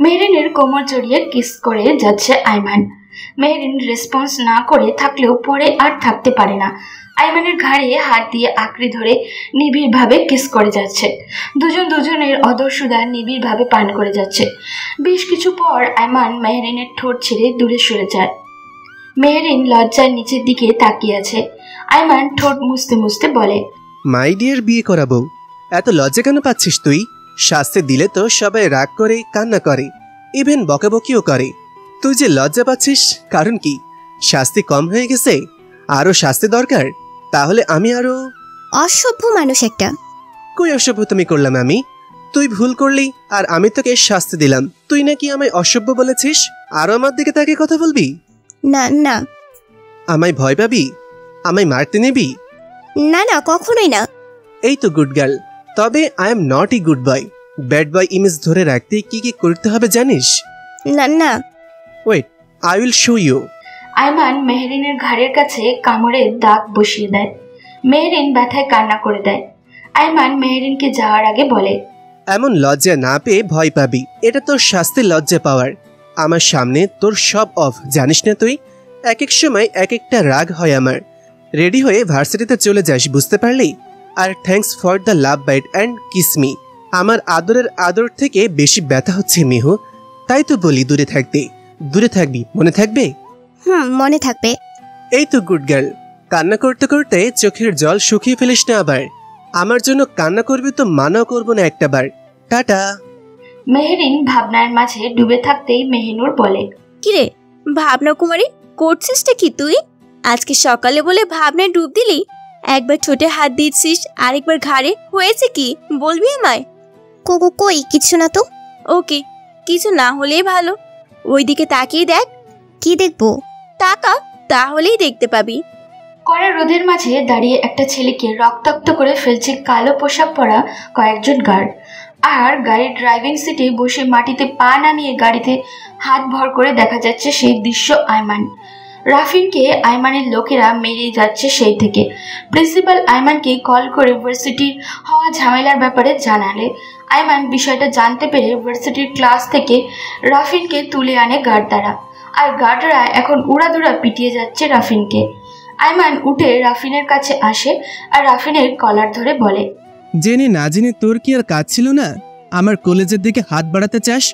মেহরিনের কোমর জড়িয়ে কিস করে যাচ্ছে আইমান। মেহরিন রেসপন্স না করে থাকলেও পরে আর থাকতে পারে না। আইমানের ঘাড়ে হাত দিয়ে আঁকড়ে ধরে নিবিড়ভাবে কিস করে যাচ্ছে। দুজন দুজনের অদর্শুদা নিবিড়ভাবে পান করে যাচ্ছে। বেশ কিছু পর আইমান মেহরিনের ঠোঁট ছেড়ে দূরে সরে যায়। মেহরিন লজ্জার নিচের দিকে তাকিয়ে আছে। আইমান ঠোঁট মুছতে মুছতে বলে, মাই ডিয়ার, বিয়ে করাবো, এত লজ্জা কেন পাচ্ছিস তুই? শাস্তি দিলে তো সবাই রাগ করে, কান্না করে, ইভেন বকাবকিও করে। তুই যে লজ্জা পাচ্ছিস কারণ কি? শাস্তি কম হয়ে গেছে? আরো শাস্তি দরকার? তাহলে আমি আরো অসভ্য মানুষ একটা। কই অসভ্য তুমি করলাম আমি? তুই ভুল করলি আর আমি তোকে শাস্তি দিলাম, তুই নাকি আমায় অসভ্য বলেছিস? আরো আমার দিকে তাকে কথা বলবি? না না। আমায় ভয় পাবি? আমায় মারতে নিবি? না না, কখনোই না। এই তো গুড গার্ল। তবে I am not a good boy. Bad boy image ধরে রাখতে কি কি করতে হবে জানিস? না না। Wait, I will show you. Ayman মেহরিনের ঘাড়ের কাছে কামড়ে দাগ বসিয়ে দেয়। মেহরিন ব্যথায় কান্না করে দেয়। আয়মান মেহরিনকে যাওয়ার আগে বলে, এমন লজ্জা না পেয়ে ভয় পাবি, এটা তোর শাস্তি লজ্জা পাওয়ার। আমার সামনে তোর সব অফ, জানিস না তুই? এক এক সময় এক একটা রাগ হয় আমার। রেডি হয়ে ভার্সিটিতে চলে যাস, বুঝতে পারলি? আর thanks for the love bite and kiss me. আমার আদরের আদর থেকে বেশি ব্যথা হচ্ছে মিহু, তাই তো বলি দূরে থাকতে। দূরে থাকবি, মনে থাকবে? মনে থাকবে। এই তো গুড গার্ল। কান্না করতে করতে চোখের জল শুকিয়ে ফেলিস না আবার। আমার জন্য কান্না করবি তো মানাও করবো না একটাবার। টাটা। মেহরিন ভাবনার মাঝে ডুবে থাকতেই মেহিনুর বলে, কিরে ভাবনা কুমারী, করছিসটা কি তুই? আজকে সকালে বলে ভাবনায় ডুব দিলি, একবার ঠোঁটে হাত দিচ্ছিস, আরেকবার ঘাড়ে, হয়েছে কি বলবি আমায়? কই কিছু না তো। ওকে, কিছু না হলেই ভালো। ওইদিকে তাকিয়ে দেখ। কি দেখবো? তাকা, তাহলেই দেখতে পাবি। কড়া রোদের মাঝে দাঁড়িয়ে একটা ছেলেকে রক্তাক্ত করে ফেলছে কালো পোশাক পরা কয়েকজন গার্ড। আর গাড়ির ড্রাইভিং সিটে বসে মাটিতে পা নামিয়ে গাড়িতে হাত ভর করে দেখা যাচ্ছে সেই দৃশ্য আয়মান। রাফিনকে আয়মানের লোকেরা মেরে যাচ্ছে সেই থেকে। প্রিন্সিপাল আয়মানকে কল করে ভার্সিটির হওয়া ঝামেলার ব্যাপারে জানালে আয়মান বিষয়টা জানতে পেরে ভার্সিটির ক্লাস থেকে রাফিনকে তুলে আনে গার্ডরা। আর গার্ডরা এখন উড়াধুরা পিটিয়ে যাচ্ছে রাফিনকে। আয়মান উঠে রাফিনের কাছে আসে আর রাফিনের কলার ধরে বলে, জেনে না জেনে তোর কি আর কাজ ছিল না? আমার কলেজের দিকে হাত বাড়াতে চাস?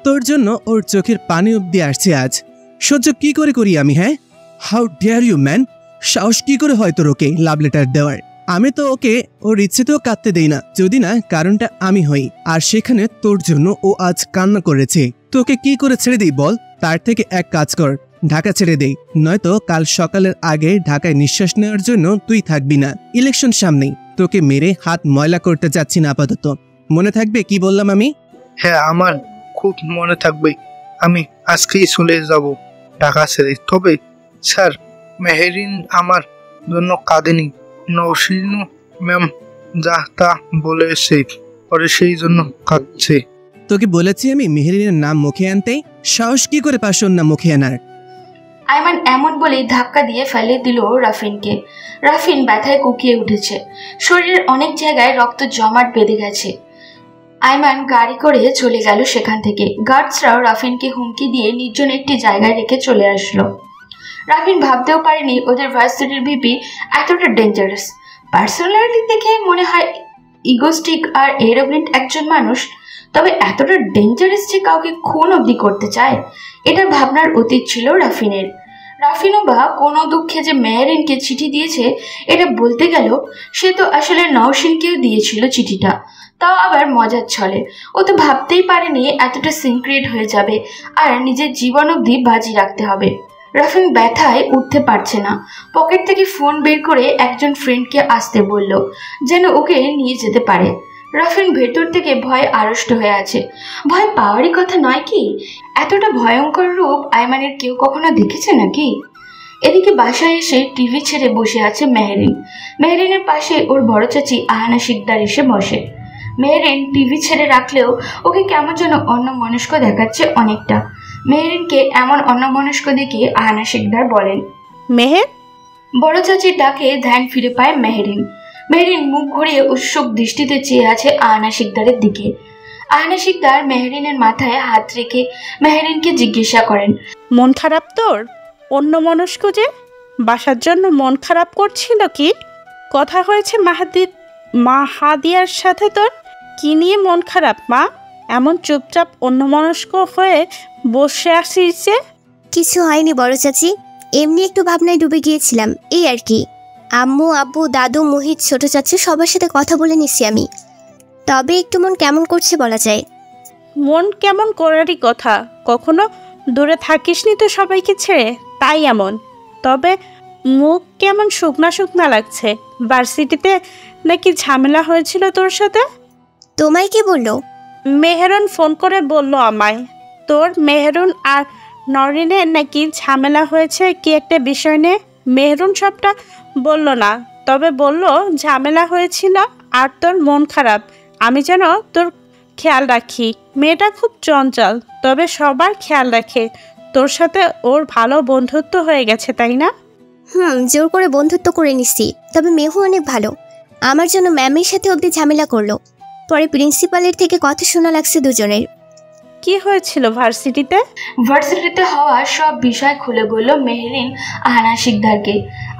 তোর জন্য ওর চোখের পানি অব্দি আসছে আজ। সহ্য কি করে করি আমি, হ্যাঁ? How dare you man! সাহস কি করে হয় তোর ওকে লাভ লেটার দেওয়ার? আমি তো ওকে ওর ইচ্ছেতেও কাঁদতে দেই না, যদি না কারণটা আমি হই। আর সেখানে তোর জন্য ও আজ কান্না করেছে। তোকে কি করে ছেড়ে দিই বল? তার থেকে এক কাজ কর, ঢাকা ছেড়ে দেই, নয়তো কাল সকালের আগে ঢাকায় নিঃশ্বাস নেওয়ার জন্য তুই থাকবি না। ইলেকশন সামনেই, তোকে মেরে হাত ময়লা করতে চাচ্ছি না আপাতত। মনে থাকবে কি বললাম আমি? হ্যাঁ, আমার খুব মনে থাকবে। আমি আজকেই চলে যাব ঢাকা ছেড়ে। তবে স্যার, মেহরিন আমার জন্য কাঁদেনি। নওশিন ম্যাম যা তা বলেছে, পরে সেই জন্য কাঁদছে। তোকে বলেছি আমি মেহরিনের নাম মুখে আনতে? সাহস কি করে পাস ওর নাম মুখে আনার? আয়মান এমন বলেই ধাক্কা দিয়ে ফেলে দিল রাফিনকে। রাফিন ব্যথায় কুকিয়ে উঠেছে। শরীরের অনেক জায়গায় রক্ত জমাট বেঁধে গেছে। আয়মান গাড়ি করে চলে গেল সেখান থেকে। গার্ডসরাও রাফিনকে হুমকি দিয়ে নির্জন একটি জায়গায় রেখে চলে আসলো। রাফিন ভাবতেও পারেনি ওদের ভার্সিটির ভিপি এতটা ডেঞ্জারাস। পার্সোনালিটি দেখে মনে হয় ইগোস্টিক আর এরোগ্রেন্ট একজন মানুষ, তবে এতটা ডেঞ্জারাস যে কাউকে খুন অবধি করতে চায়, এটা ভাবনার অতীত ছিল রাফিনের। রাফিনও বা কোনো দুঃখে যে মেহরিনকে চিঠি দিয়েছে এটা বলতে গেল, সে তো আসলে নওশিনকেও দিয়েছিল চিঠিটা, তাও আবার মজার ছলে। ও তো ভাবতেই পারেনি এতটা সিক্রেট হয়ে যাবে আর নিজের জীবন অবধি বাজি রাখতে হবে। রাফিন ব্যথায় উঠতে পারছে না। পকেট থেকে ফোন বের করে একজন ফ্রেন্ডকে আসতে বলল, যেন ওকে নিয়ে যেতে পারে। রাফিন ভেতর থেকে ভয়ে আড়ষ্ট হয়ে আছে। ভয় পাওয়ারই কথা নয় কি? এতটা ভয়ঙ্কর রূপ আয়মানের কেউ কখনো দেখেছে নাকি? এদিকে বাসায় এসে টিভি ছেড়ে বসে আছে মেহরিন। মেহরিনের পাশে ওর বড় চাচি আহানা শিকদার এসে বসে। মেহরিন টিভি ছেড়ে রাখলেও ওকে কেমন যেন অন্যমনস্ক দেখাচ্ছে অনেকটা। মেহরিনকে এমন অন্যমনস্ক দেখে আহানা শিকদার বলেন, মেহের। বড় চাচির ডাকে ধ্যান ফিরে পায় মেহরিন। মেহরিন মুখ ঘুরিয়ে উৎসুক দৃষ্টিতে চেয়ে আছে আহানা শিকদারের দিকে। আহানা শিকদার মেহরিনের মাথায় হাত রেখে মেহরিনকে জিজ্ঞাসা করেন, মন খারাপ তোর? অন্য মনস্ক যে বাসার জন্য মন খারাপ করছিল কি? কথা হয়েছে মাহাদিয়ার সাথে তোর? কি নিয়ে মন খারাপ মা? এমন চুপচাপ অন্যমনস্ক হয়ে বসে আসিস যে? কিছু হয়নি বড় চাচি, এমনি একটু ভাবনায় ডুবে গিয়েছিলাম, এই আর কি। আম্মু, আব্বু, দাদু, মোহিত, ছোট চাচু সবার সাথে কথা বলে নিছি আমি। তবে একটু মন কেমন করছে বলা যায়। মন কেমন করারই কথা, কখনো দূরে থাকিসনি তো সবাইকে ছেড়ে, তাই এমন। তবে মুখ কেমন শুকনা শুকনা লাগছে। ভার্সিটিতে নাকি ঝামেলা হয়েছিল তোর সাথে? তোমায় কে বললো? মেহরুন ফোন করে বলল আমায়। তোর মেহরুন আর নরিনের নাকি ঝামেলা হয়েছে কি একটা বিষয় নিয়ে। মেহরুন সবটা বলল না, তবে বলল ঝামেলা হয়েছিল আর তোর মন খারাপ। আমি যেন তোর খেয়াল রাখি। মেয়েটা খুব চঞ্চল, তবে সবার খেয়াল রাখে। তোর সাথে ওর ভালো বন্ধুত্ব হয়ে গেছে, তাই না? জোর করে বন্ধুত্ব করে নিচ্ছি, তবে মেহু অনেক ভালো। আমার জন্য ম্যামের সাথে অবধি ঝামেলা করলো। পরে প্রিন্সিপালের থেকে কথা শোনা লাগছে দুজনের। কি হয়েছিল ভার্সিটিতে? ভার্সিটিতে হওয়া সব বিষয় খুলে বলল মেহরিন আহানা শিকদারকে।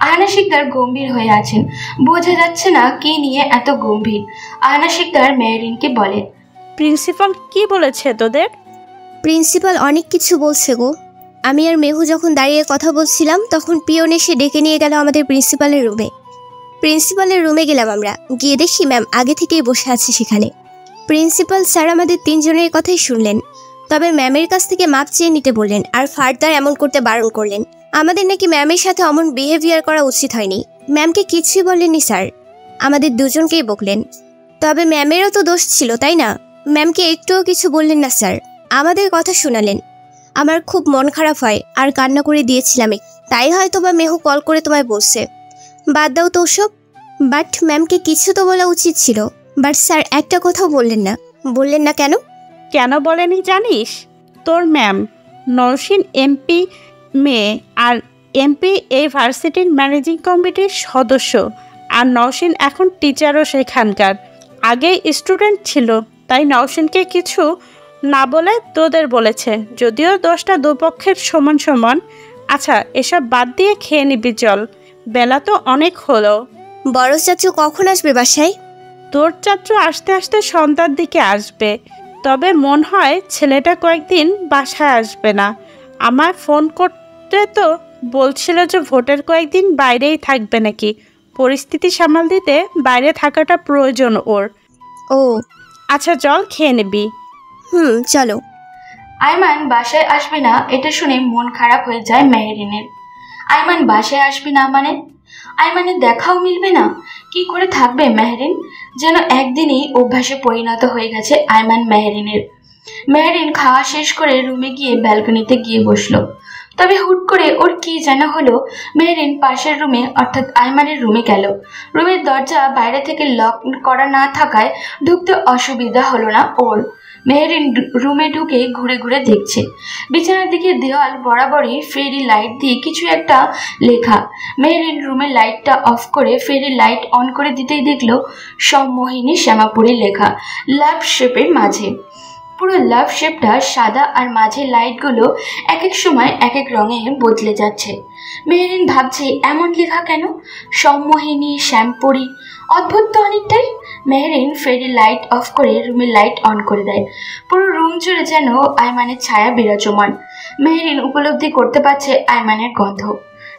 আহানা শিকদার গম্ভীর হয়ে আছেন, বোঝা যাচ্ছে না কি নিয়ে এত গম্ভীর। আহানা শিকদার মেহরিনকে বলে, প্রিন্সিপাল কি বলেছে তোদের? প্রিন্সিপাল অনেক কিছু বলছে গো। আমি আর মেহু যখন দাঁড়িয়ে কথা বলছিলাম, তখন পিয়ন এসে ডেকে নিয়ে গেল আমাদের প্রিন্সিপালের রুমে। প্রিন্সিপালের রুমে গেলাম আমরা, গিয়ে দেখি ম্যাম আগে থেকেই বসে আছে সেখানে। প্রিন্সিপাল স্যার আমাদের তিনজনের কথাই শুনলেন, তবে ম্যামের কাছ থেকে মাপ চেয়ে নিতে বললেন আর ফার্দার এমন করতে বারণ করলেন। আমাদের নাকি ম্যামের সাথে অমন বিহেভিয়ার করা উচিত হয়নি। ম্যামকে কিছুই বললেননি স্যার, আমাদের দুজনকেই বকলেন। তবে ম্যামেরও তো দোষ ছিল, তাই না? ম্যামকে একটুও কিছু বললেন না স্যার, আমাদের কথা শোনালেন। আমার খুব মন খারাপ হয় আর কান্না করে দিয়েছিলাম, তাই হয়তো বা মেহু কল করে তোমায় বলছে। বাদ দাও তো ওসব। বাট ম্যামকে কিছু তো বলা উচিত ছিল। বাট স্যার একটা কথাও বললেন না কেন? কেন বলেনি জানিস? তোর ম্যাম নরসিন এমপি মেয়ে, আর এমপি এই ভার্সিটির ম্যানেজিং কমিটির সদস্য, আর নরসিন এখন টিচারও সেখানকার। আগেই স্টুডেন্ট ছিল, তাই নরসিনকে কিছু না বলে তোদের বলেছে, যদিও দোষটা দুপক্ষের সমান সমান। আচ্ছা, এসব বাদ দিয়ে খেয়ে নিবি চল, বেলা তো অনেক হলো। বড় চাচু কখন আসবে বাসায়? তোর চাচু আস্তে আস্তে সন্ধ্যার দিকে আসবে, তবে মন হয় ছেলেটা কয়েকদিন বাসায় আসবে না। আমায় ফোন করতে তো বলছিল যে ভোটের কয়েকদিন বাইরেই থাকবে নাকি। পরিস্থিতি সামাল দিতে বাইরে থাকাটা প্রয়োজন ওর। ও আচ্ছা চল, খেয়ে নিবি। চলো। আইমান বাসায় আসবে না এটা শুনে মন খারাপ হয়ে যায় মেহরিনের। আইমান বাসায় আসবে না মানে? আইমানের দেখাও মিলবে না? কি করে থাকবে মেহরিন? যেন একদিনই অভ্যাসে পরিণত হয়ে গেছে আইমান মেহরিনের। মেহরিন খাওয়া শেষ করে রুমে গিয়ে ব্যালকনিতে গিয়ে বসলো। তবে হুট করে ওর কি যেন হলো, মেহরিন পাশের রুমে অর্থাৎ আইমানের রুমে গেল। রুমের দরজা বাইরে থেকে লক করা না থাকায় ঢুকতে অসুবিধা হলো না ওর। মেহরিন রুমে ঢুকে ঘুরে ঘুরে দেখছে। বিছানার দিকে দেওয়াল বরাবরই ফেরি লাইট দিয়ে কিছু একটা লেখা। মেহরিন রুমের লাইটটা অফ করে ফেরি লাইট অন করে দিতেই দেখলো সম্মোহিনী শ্যামাপুরী লেখা, লাভ শেপের মাঝে। পুরো লাভ শেপটা সাদা আর মাঝে লাইটগুলো এক এক সময় এক এক রঙে বদলে যাচ্ছে। মেহরিন ভাবছে এমন লেখা কেন? সম্মোহিনী, শ্যামপুরী, অদ্ভুত তো অনেকটাই। মেহরিন ফেরি লাইট অফ করে রুমের লাইট অন করে দেয়। পুরো রুম জুড়ে যেন আইমানের ছায়া বিরাজমান। মেহরিন উপলব্ধি করতে পারছে আইমানের গন্ধ।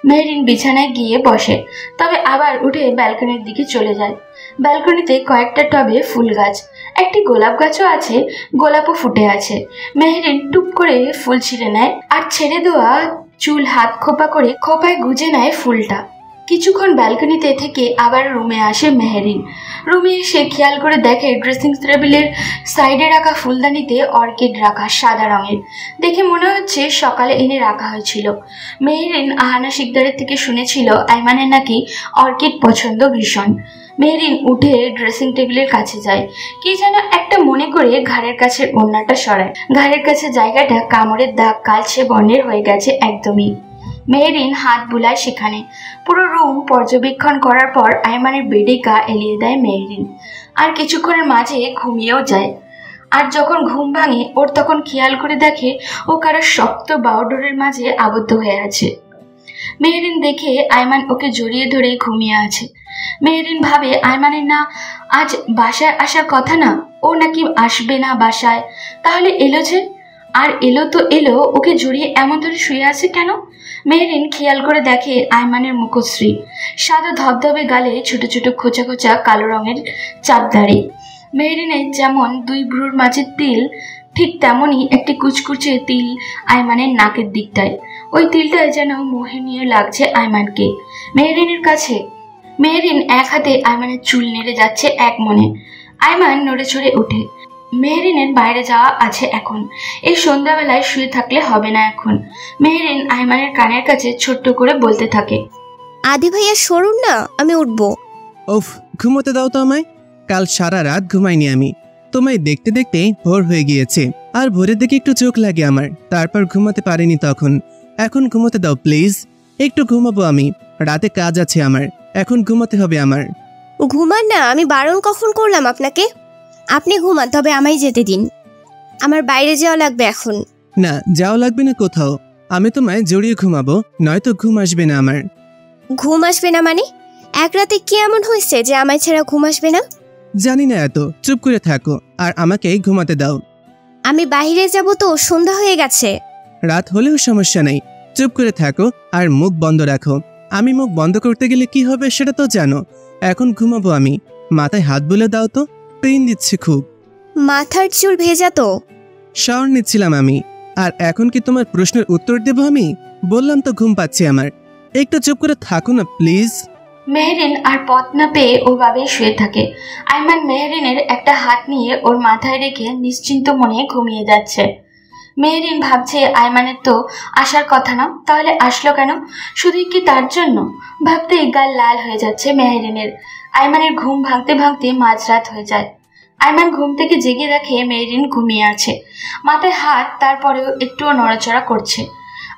মেহরিন বিছানায় গিয়ে বসে, তবে আবার উঠে ব্যালকনির দিকে চলে যায়। ব্যালকনিতে কয়েকটা টবে ফুল গাছ, একটি গোলাপ গাছও আছে, গোলাপও ফুটে আছে। মেহরিন টুপ করে ফুল ছিঁড়ে নেয় আর ছেড়ে দেওয়া চুল হাত খোপা করে খোপায় গুজে নেয় ফুলটা। কিছুক্ষণ ব্যালকনিতে থেকে আবার রুমে আসে মেহরিন। রুমে এসে খেয়াল করে দেখে ড্রেসিং টেবিলের সাইডে রাখা ফুলদানিতে অর্কিড রাখা, সাদা রঙের। দেখে মনে হচ্ছে সকালে এনে রাখা হয়েছিল। মেহরিন আহানা শিকদারের থেকে শুনেছিল আইমানের নাকি অর্কিড পছন্দ ভীষণ। মেহরিন উঠে ড্রেসিং টেবিলের কাছে যায়, কি যেন একটা মনে করে ঘাড়ের কাছে ওড়নাটা সরায়। ঘাড়ের কাছে জায়গাটা কামড়ের দাগ কালচে বর্ণের হয়ে গেছে একদমই। মেহরিন হাত বুলায় সেখানে। পুরো রুম পর্যবেক্ষণ করার পর আইমানের বেডে গা এলিয়ে দেয় মেহরিন, আর কিছুক্ষণের মাঝে ঘুমিয়েও যায়। আর যখন ঘুম ভাঙে ওর, তখন খেয়াল করে দেখে ও কারো শক্ত বাউডোরের মাঝে আবদ্ধ হয়ে আছে। মেহরিন দেখে আইমান ওকে জড়িয়ে ধরে ঘুমিয়ে আছে। মেহরিন ভাবে আইমানের না আজ বাসায় আসার কথা না, ও নাকি আসবে না বাসায়। তাহলে এলো যে, আর এলো তো এলো, ওকে জড়িয়ে এমন ধরে শুয়ে আছে কেন? মেহরিন খেয়াল করে দেখে আইমানের মুখশ্রী, সাদা ধবধবে গালে ছোট ছোট খোঁচা খোঁচা কালো রঙের চাপদাড়ি। মেহরিনের যেমন দুই ভ্রুর মাঝে তিল, ঠিক তেমনই একটি কুচকুচে তিল আইমানের নাকের দিকটায়। ওই তিলটায় যেন মোহিনীয় লাগছে আইমানকে। মেহরিনের কাছে মেহরিন এক হাতে আইমানের চুল নেড়ে যাচ্ছে এক মনে। আইমান নড়ে চড়ে ওঠে। মেহরিনের বাইরে যাওয়া আছে এখন, এই সন্ধ্যাবেলায় শুয়ে থাকলে হবে না এখন। মেহরিন আইমানের কানের কাছে ছোট্ট করে বলতে থাকে, আদি ভাইয়া সরুন না, আমি উঠবো। ওফ, ঘুমোতে দাও তো আমায়। কাল সারা রাত ঘুমাইনি আমি, তোমায় দেখতে দেখতে ভোর হয়ে গিয়েছে, আর ভোরের দিকে একটু চোখ লাগে আমার, তারপর ঘুমাতে পারিনি তখন। এখন ঘুমোতে দাও প্লিজ, একটু ঘুমাবো আমি, রাতে কাজ আছে আমার, এখন ঘুমাতে হবে আমার। ঘুমান না, আমি বারণ কখন করলাম আপনাকে? আপনি ঘুমান, তবে আমায় যেতে দিন, আমার বাইরে যাওয়া লাগবে এখন। না, যাও লাগবে না কোথাও, আমি তোমায় জড়িয়ে ঘুমাবো, নয়তো ঘুম আসবে না আমার। ঘুম আসবে না মানে? এক রাতে কি এমন হয়েছে যে আমায় ছাড়া ঘুম আসবে না? জানি না, এত চুপ করে থাকো আর আমাকে ঘুমাতে দাও। আমি বাইরে যাব তো, সন্ধ্যা হয়ে গেছে। রাত হলেও সমস্যা নেই, চুপ করে থাকো আর মুখ বন্ধ রাখো। আমি মুখ বন্ধ করতে গেলে কি হবে সেটা তো জানো। এখন ঘুমাবো আমি, মাথায় হাত বুলে দাও তো, পেইন দিচ্ছে খুব। মাথার চুল ভেজা তো। শাওয়ার নিচ্ছিলাম আমি, আর এখন কি তোমার প্রশ্নের উত্তর দেবো আমি? বললাম তো ঘুম পাচ্ছে আমার, একটু চুপ করে থাকো না প্লিজ। মেহরিন আর পথ না পেয়ে ওভাবেই শুয়ে থাকে। আইমান মেহরিনের একটা হাত নিয়ে ওর মাথায় রেখে নিশ্চিন্ত মনে ঘুমিয়ে যাচ্ছে। মেহরিন ভাবছে আইমানের তো আসার কথা না, তাহলে আসলো কেন? শুধুই কি তার জন্য? ভাবতেই গাল লাল হয়ে যাচ্ছে মেহরিনের। আইমানের ঘুম ভাঙতে ভাঙতে মাঝরাত হয়ে যায়। আইমান ঘুম থেকে জেগে দেখে মেহরিন ঘুমিয়ে আছে, মাথায় হাত, তারপরেও একটুও নড়াচড়া করছে।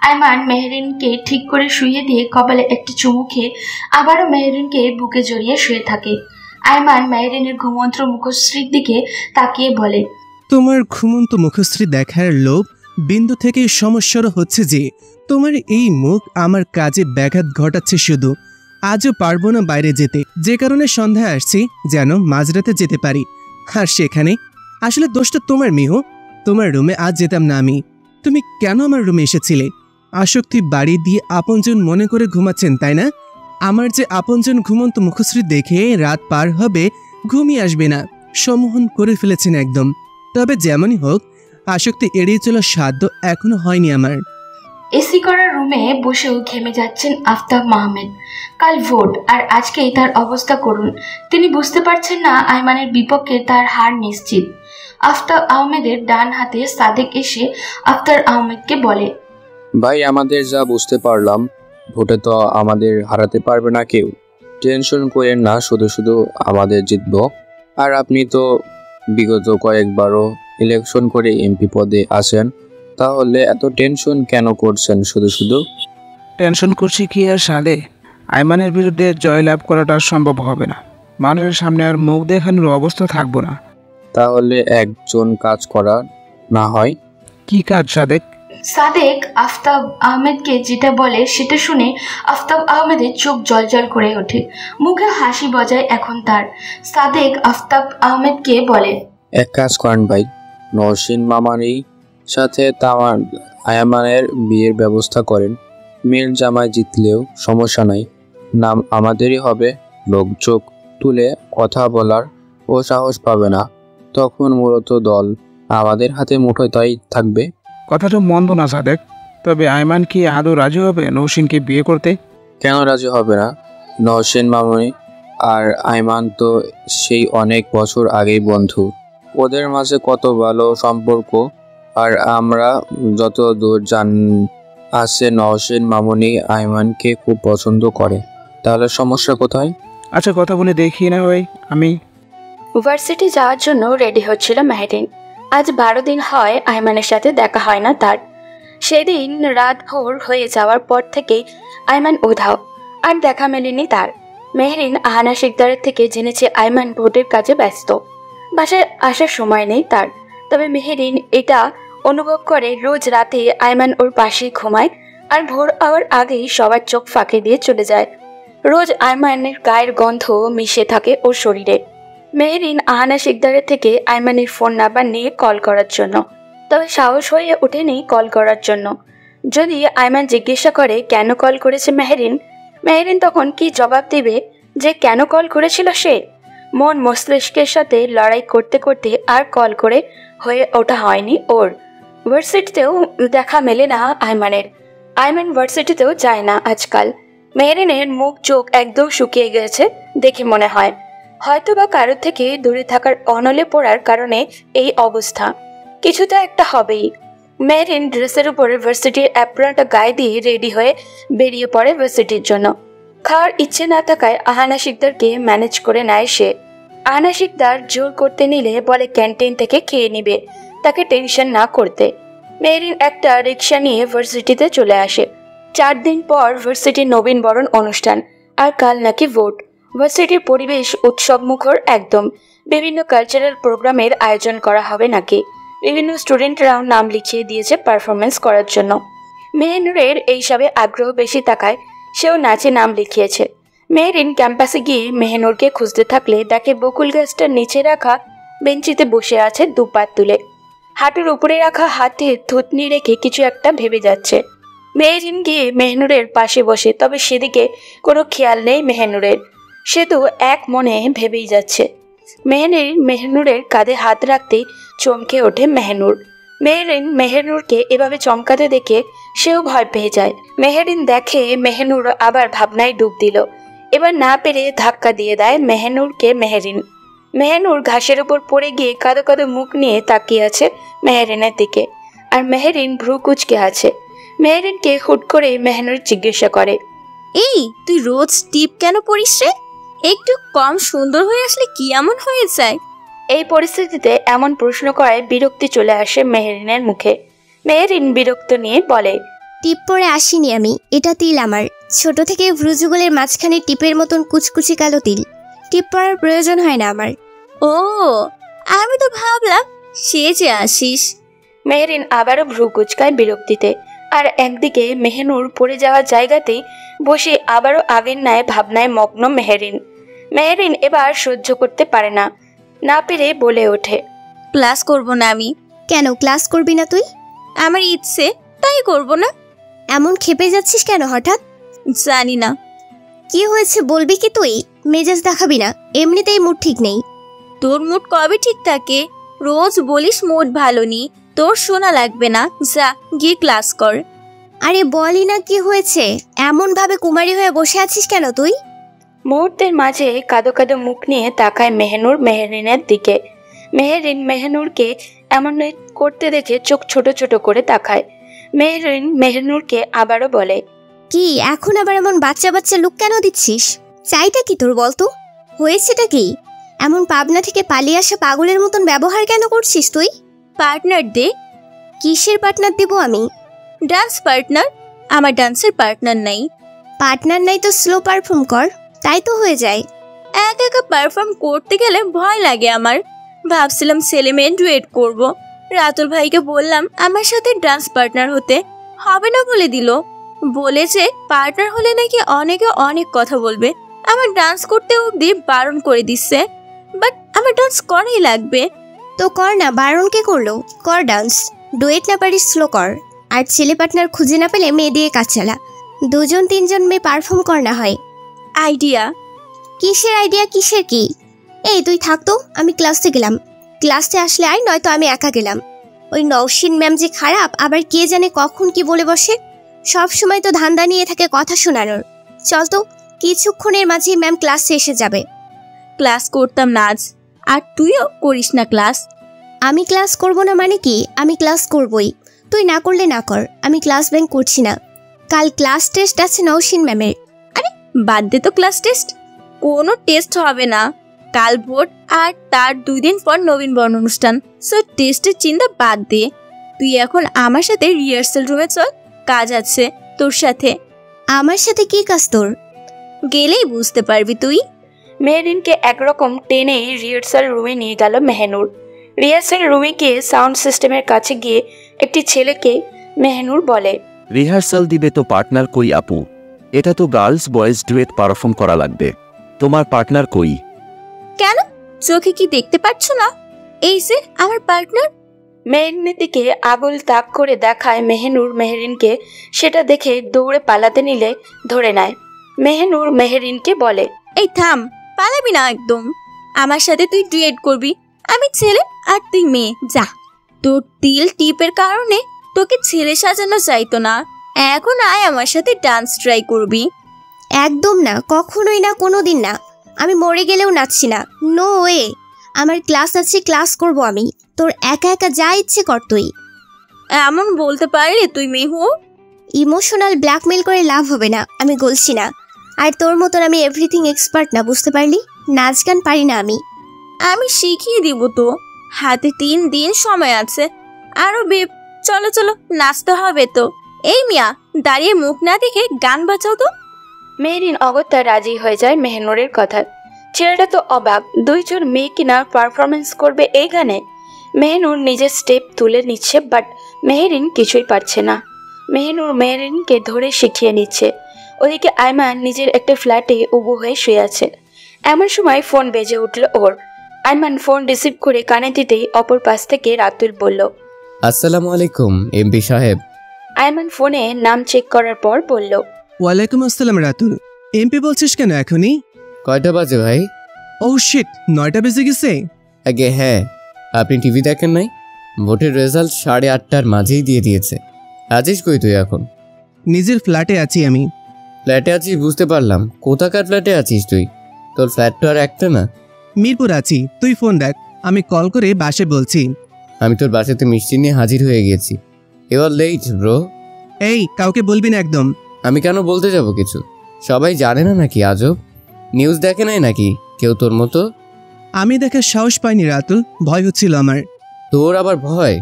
আইমান মেহরিনকে ঠিক করে শুইয়ে দিয়ে কপালে একটি চুমু খেয়ে আবারও মেহরিনকে বুকে জড়িয়ে শুয়ে থাকে। আইমান মেহরিনের ঘুমন্ত মুখশ্রীর দিকে তাকিয়ে বলে, তোমার ঘুমন্ত মুখশ্রী দেখার লোভ বিন্দু থেকে সমস্যারও হচ্ছে যে তোমার এই মুখ আমার কাজে ব্যাঘাত ঘটাচ্ছে শুধু। আজও পারবো না বাইরে যেতে, যে কারণে সন্ধ্যায় আসছি যেন মাঝরাতে যেতে পারি। আর সেখানে আসলে দোষটা তোমার মিহু, তোমার রুমে আজ যেতাম না আমি। তুমি কেন আমার রুমে এসেছিলে? আসক্তি বাড়ি দিয়ে আপনজন মনে করে ঘুমাচ্ছেন তাই না? আমার যে আপনজন ঘুমন্ত মুখশ্রী দেখে রাত পার হবে, ঘুমিয়ে আসবে না, সম্মোহন করে ফেলেছেন একদম। তবে যেমনই হোক, আসক্তি এড়িয়ে চলার সাধ্য এখনো হয়নি আমার। এসি করা রুমে বসেও ঘেমে যাচ্ছেন আফতাব মাহমেদ। কাল ভোট, আর আজকেই তার অবস্থা করুন। তিনি বুঝতে পারছেন না আইমানের বিপক্ষে তার হার নিশ্চিত। আফতাব আহমেদের ডান হাতে সাদেক এসে আফতার আহমেদকে বলে, ভাই, আমাদের যা বুঝতে পারলাম, ভোটে তো আমাদের হারাতে পারবে না কেউ। টেনশন করেন না, শুধু শুধু আমাদের জিতব। আর আপনি তো বিগত কয়েকবারও ইলেকশন করে এমপি পদে আসেন, তাহলে এত টেনশন কেন করছেন শুধু শুধু? টেনশন করছি কি আর সালে? আইমানের বিরুদ্ধে জয়লাভ করাটা সম্ভব হবে না, মানুষের সামনে আর মুখ দেখানোর অবস্থা থাকবো না। তাহলে একজন কাজ করা না হয়? কি কাজ সাদেক? সাদেক আফতাব আহমেদকে যেটা বলে সেটা শুনে আফতাব আহমেদের চোখ জলজল করে ওঠে, মুখে হাসি বজায় এখন তার। সাদেক আফতাব আহমেদকে বলে, এক কাজ করেন ভাই, নওশীন মামারই সাথে তামার আয়ামানের বিয়ের ব্যবস্থা করেন। মেয়ের জামাই জিতলেও সমস্যা নাই, নাম আমাদেরই হবে। লোক চোখ তুলে কথা বলার ও সাহস পাবে না, তখন মূলত দল আমাদের হাতে মুঠোয় তাই থাকবে। কথাটা মন্দ না সাদেক, তবে আইমান কি আদৌ রাজি হবে নওশীনকে বিয়ে করতে? কেন রাজি হবে না? নওশীন মামনি আর আইমান তো সেই অনেক বছর আগেই বন্ধু, ওদের মাঝে কত ভালো সম্পর্ক। আর আমরা যত দূর জান আছে, নওশীন মামনি আইমানকে খুব পছন্দ করে, তাহলে সমস্যা কোথায়? আচ্ছা, কথা বলে দেখি না ভাই। আমি ইউনিভার্সিটি যাওয়ার জন্য রেডি হচ্ছিল মেহরিন। আজ 12 দিন হয় আইমানের সাথে দেখা হয় না তার। সেদিন রাত ভোর হয়ে যাওয়ার পর থেকেই আইমান উধাও, আর দেখা মেলেনি তার। মেহরিন আহানা শিকদারের থেকে জেনেছে আইমান ভোটের কাজে ব্যস্ত, বাসায় আসার সময় নেই তার। তবে মেহরিন এটা অনুভব করে রোজ রাতে আইমান ওর পাশেই ঘুমায়, আর ভোর হওয়ার আগেই সবার চোখ ফাঁকি দিয়ে চলে যায়। রোজ আইমানের গায়ের গন্ধ মিশে থাকে ওর শরীরে। মেহরিন আহানা শিকদারের থেকে আইমানের ফোন নাম্বার নিয়ে কল করার জন্য, তবে সাহস হয়ে ওঠেনি কল করার জন্য। যদি আইমান জিজ্ঞাসা করে কেন কল করেছে মেহরিন তখন কি জবাব দিবে যে কেন কল করেছিল সে? মন মস্তিষ্কের সাথে লড়াই করতে করতে আর কল করে হয়ে ওঠা হয়নি ওর। ভার্সিটিতেও দেখা মেলে না আইমানের। আইমান ভার্সিটিতেও যায় না আজকাল। মেহরিনের মুখ চোখ একদম শুকিয়ে গেছে দেখে মনে হয়, হয়তো বা কারোর থেকে দূরে থাকার অনলে পড়ার কারণে এই অবস্থা। কিছুটা একটা হবেই। মেহরিন ড্রেসের উপরে ভার্সিটির অ্যাপ্রনটা গায়ে দিয়ে রেডি হয়ে বেরিয়ে পড়ে ভার্সিটির জন্য। খাওয়ার ইচ্ছে না থাকায় আহানা শিকদারকে ম্যানেজ করে নেয় সে। আয়না শিকদার জোর করতে নিলে বলে ক্যান্টিন থেকে খেয়ে নিবে, তাকে টেনশন না করতে। মেহরিন একটা রিক্সা নিয়ে ভার্সিটিতে চলে আসে। 4 দিন পর ভার্সিটির নবীনবরণ অনুষ্ঠান, আর কাল নাকি ভোট। ভার্সিটির পরিবেশ উৎসব মুখর একদম। বিভিন্ন কালচারাল প্রোগ্রামের আয়োজন করা হবে নাকি। বিভিন্ন স্টুডেন্টরাও নাম লিখিয়ে দিয়েছে পারফরমেন্স করার জন্য। মেহনুরের এইসবে আগ্রহ বেশি থাকায় সেও নাচে নাম লিখিয়েছে। মেহরিন ক্যাম্পাসে গিয়ে মেহনুরকে খুঁজতে থাকলে দেখে বকুল গাছটার নিচে রাখা বেঞ্চিতে বসে আছে দুপাত তুলে। হাঁটুর উপরে রাখা হাতে থুতনি রেখে কিছু একটা ভেবে যাচ্ছে। মেহরিন গিয়ে মেহনুরের পাশে বসে, তবে সেদিকে কোনো খেয়াল নেই মেহনুরের। সে তো এক মনে ভেবেই যাচ্ছে। মেহনুরের কাঁধে হাত রাখতেই চমকে ওঠে মেহনুর। মেহরিন মেহনুরকে এভাবে চমকাতে দেখে সেও ভয় পেয়ে যায়। মেহরিন দেখে মেহনুর আবার ভাবনায় ডুব দিল। এবার না পেরে ধাক্কা দিয়ে দেয় মেহনুরকে মেহরিন। মেহনুর ঘাসের উপর পড়ে গিয়ে কাঁদো কাঁদো মুখ নিয়ে তাকিয়ে আছে মেহরিনের দিকে, আর মেহরিন ভ্রু কুচকে আছে। মেহরিনকে হুট করে মেহনুর জিজ্ঞাসা করে, এই তুই রোজ টিপ কেন পড়িস রে? একটু কম সুন্দর হয়ে আসলে কি এমন হয়ে যায়? এই পরিস্থিতিতে এমন প্রশ্ন করায় বিরক্তি চলে আসে মেহরিনের মুখে। মেহরিন বিরক্ত নিয়ে বলে, টিপ পরে আসিনি আমি, এটা তিল আমার। ছোট থেকে ভ্রুযুগলের মাঝখানে টিপের মতন কুচকুচি কালো তিল। টিপ পরার প্রয়োজন হয় না আমার। ও, আমি তো ভাবলাম সেজে আসিস। মেহরিন আবারও ভ্রু কুচকায় বিরক্তিতে, আর একদিকে মেহনুর পড়ে যাওয়ার জায়গাতেই বসে আবারও আগের ন্যায় ভাবনায় মগ্ন মেহরিন। মেহরিন এবার সহ্য করতে পারে না, না পেরে বলে ওঠে, ক্লাস করব না আমি। কেন ক্লাস করবি না তুই? আমার ইচ্ছে, তাই করব না। এমন খেপে যাচ্ছিস কেন হঠাৎ? জানি না। কি হয়েছে বলবি কি তুই? মেজাজ দেখাবি না, এমনিতেই মুড ঠিক নেই। তোর মুড কবে ঠিক থাকে? রোজ বলিস মুড ভালো নি, তোর শোনা লাগবে না, যা গিয়ে ক্লাস কর। আরে বলি না কি হয়েছে, এমন ভাবে কুমারী হয়ে বসে আছিস কেন তুই? মুহূর্তের মাঝে কাঁদো কাঁদো মুখ নিয়ে তাকায় মেহনুর মেহরিনের দিকে। মেহরিন মেহনুরকে এমন করতে দেখে চোখ ছোট ছোট করে তাকায়। মেহরিন মেহনুরকে আবারও বলে, কি এখন আবার এমন বাচ্চা বাচ্চা লুক কেন দিচ্ছিস? চাইটা কি তোর বলতো? হয়েছেটা কি? এমন পাবনা থেকে পালিয়ে আসা পাগলের মতন ব্যবহার কেন করছিস তুই? পার্টনার দে। কিসের পার্টনার দেব আমি? Dance partner. আমার ডান্সের পার্টনার নাই। পার্টনার নাই তো স্লো পারফর্ম কর, তাই তো হয়ে যায়। একা একা পারফর্ম করতে গেলে ভয় লাগে আমার। ভাবছিলাম ছেলে মেয়ে ডুয়েট করব। রাতুল ভাইকে বললাম আমার সাথে ডান্স পার্টনার হতে, হবে না বলে দিল। বলেছে পার্টনার হলে নাকি অনেকে অনেক কথা বলবে, আমার ডান্স করতে অবধি বারণ করে দিচ্ছে। বাট আমার ডান্স করাই লাগবে। তো কর না, বারণ কে করলো? কর ডান্স। ডুয়েট না পারিস স্লো কর। আর ছেলে পার্টনার খুঁজে না পেলে মেয়ে দিয়ে কাজ চালা। 2-3 মেয়ে পারফর্ম কর না হয়। আইডিয়া? কিসের আইডিয়া, কিসের কি? এই তুই থাকতো, আমি ক্লাসে গেলাম। ক্লাসে আসলে আয়, নয়তো আমি একা গেলাম। ওই নওশিন ম্যাম যে খারাপ, আবার কে জানে কখন কি বলে বসে। সব সময় তো ধান্দা নিয়ে থাকে কথা শোনানোর। চল তো, কিছুক্ষণের মাঝেই ম্যাম ক্লাসে এসে যাবে। ক্লাস করতাম না আজ, আর তুইও করিস না ক্লাস। আমি ক্লাস করব না মানে কি? আমি ক্লাস করবই, তুই না করলে না কর। আমি ক্লাস ব্যাঙ্ক করছি না। কাল ক্লাস টেস্ট আছে নওশিন ম্যামের। আরে বাদ দে তো ক্লাস টেস্ট। কোনো টেস্ট হবে না। কাল ভোট, আর তার 2 দিন পর নবীনবরণ অনুষ্ঠান। সো টেস্টের চিন্তা বাদ দে। তুই এখন আমার সাথে রিহার্সাল রুমে চল, কাজ আছে তোর সাথে। আমার সাথে কি কাজ তোর? গেলেই বুঝতে পারবি তুই। মেহরিনকে একরকম টেনে রিহার্সাল রুমে নিয়ে গেল মেহনুর। রিহার্সাল রুমে গিয়ে সাউন্ড সিস্টেমের কাছে গিয়ে একটি ছেলেকে মেহনুর বলে, রিহার্সাল দিবে তো পার্টনার কই আপু? এটা তো গার্লস বয়েজ ডুয়েট পারফর্ম করা লাগবে, তোমার পার্টনার কই? কেন, চোখে কি দেখতে পাচ্ছ না? এই যে আমার পার্টনার। মেহরিনের দিকে আগুল তাক করে দেখায় মেহনুর মেহরিনকে। সেটা দেখে দৌড়ে পালাতে নিলে ধরে নেয়। মেহনুর মেহরিনকে বলে, এই থাম, পালাবি না একদম। আমার সাথে তুই ডুয়েট করবি। আমি ছেলে আর তুই মেয়ে, যা। তোর তিল টিপের কারণে তোকে ছেলে সাজানো চাইতো না। এখন আয় আমার সাথে ডান্স ট্রাই করবি। একদম না, কখনোই না, কোনোদিন না। আমি মরে গেলেও নাচছি না, নো ওয়ে। আমার ক্লাস আছে, ক্লাস করব আমি। তোর একা একা যা ইচ্ছে কর তুই। এমন বলতে পারলে তুই মেহু? ইমোশনাল ব্ল্যাকমেল করে লাভ হবে না, আমি বলছি না। আর তোর মতন আমি এভরিথিং এক্সপার্ট না, বুঝতে পারলি? নাচ গান পারি না আমি। আমি শিখিয়ে দিব তো, হাতে 3 দিন সময় আছে। আরো বেব, চলো চলো, নাচতে হবে তো। এই মিয়া, দাঁড়িয়ে মুখ না দেখে গান বাজাও তো। মেহরিন অগত্যা রাজি হয়ে যায় মেহনুরের কথা। ছেলেটা তো অবাক, 2 জন মেয়ে কিনা পারফরমেন্স করবে এই গানে। মেহনুর নিজের স্টেপ তুলে নিচ্ছে, বাট মেহরিন কিছুই পারছে না। মেহনুর মেহরিনকে ধরে শিখিয়ে নিচ্ছে। ওদিকে আয়মান নিজের একটা ফ্ল্যাটে উবু হয়ে শুয়ে আছে। এমন সময় ফোন বেজে উঠল ওর। আয়মান ফোন রিসিভ করে কানে দিতেই অপর পাশ থেকে রাতুল বলল, আসসালামু আলাইকুম এমপি সাহেব। আয়মান ফোনে নাম চেক করার পর বলল, ওয়ালাইকুম আসসালাম রাতুল। এমপি বলছিস কেন এখনই? কয়টা বাজে ভাই? ও শিট, 9টা বেজে গেছে। আগে হ্যাঁ, আপনি টিভি দেখেন নাই? ভোটের রেজাল্ট 8:30টার মাঝেই দিয়ে দিয়েছে। আছিস কই তুই এখন? নিজের ফ্ল্যাটে আছি আমি। ফ্ল্যাটে আছিস বুঝতে পারলাম, কোথাকার ফ্ল্যাটে আছিস তুই? তোর ফ্ল্যাট তো আর একটা না। মিরপুর আছি, তুই ফোন দেখ, আমি কল করে বাসে বলছি। আমি তোর বাসাতে মিষ্টি নিয়ে হাজির হয়ে গেছি। এবার লেট ব্রো। এই, কাউকে বলবি না একদম। আমি কেন বলতে যাব কিছু? সবাই জানে না নাকি আজব? নিউজ দেখে নাই নাকি কেউ তোর মতো? আমি দেখার সাহস পাইনি রাতুল, ভয় হচ্ছিল আমার। তোর আবার ভয়?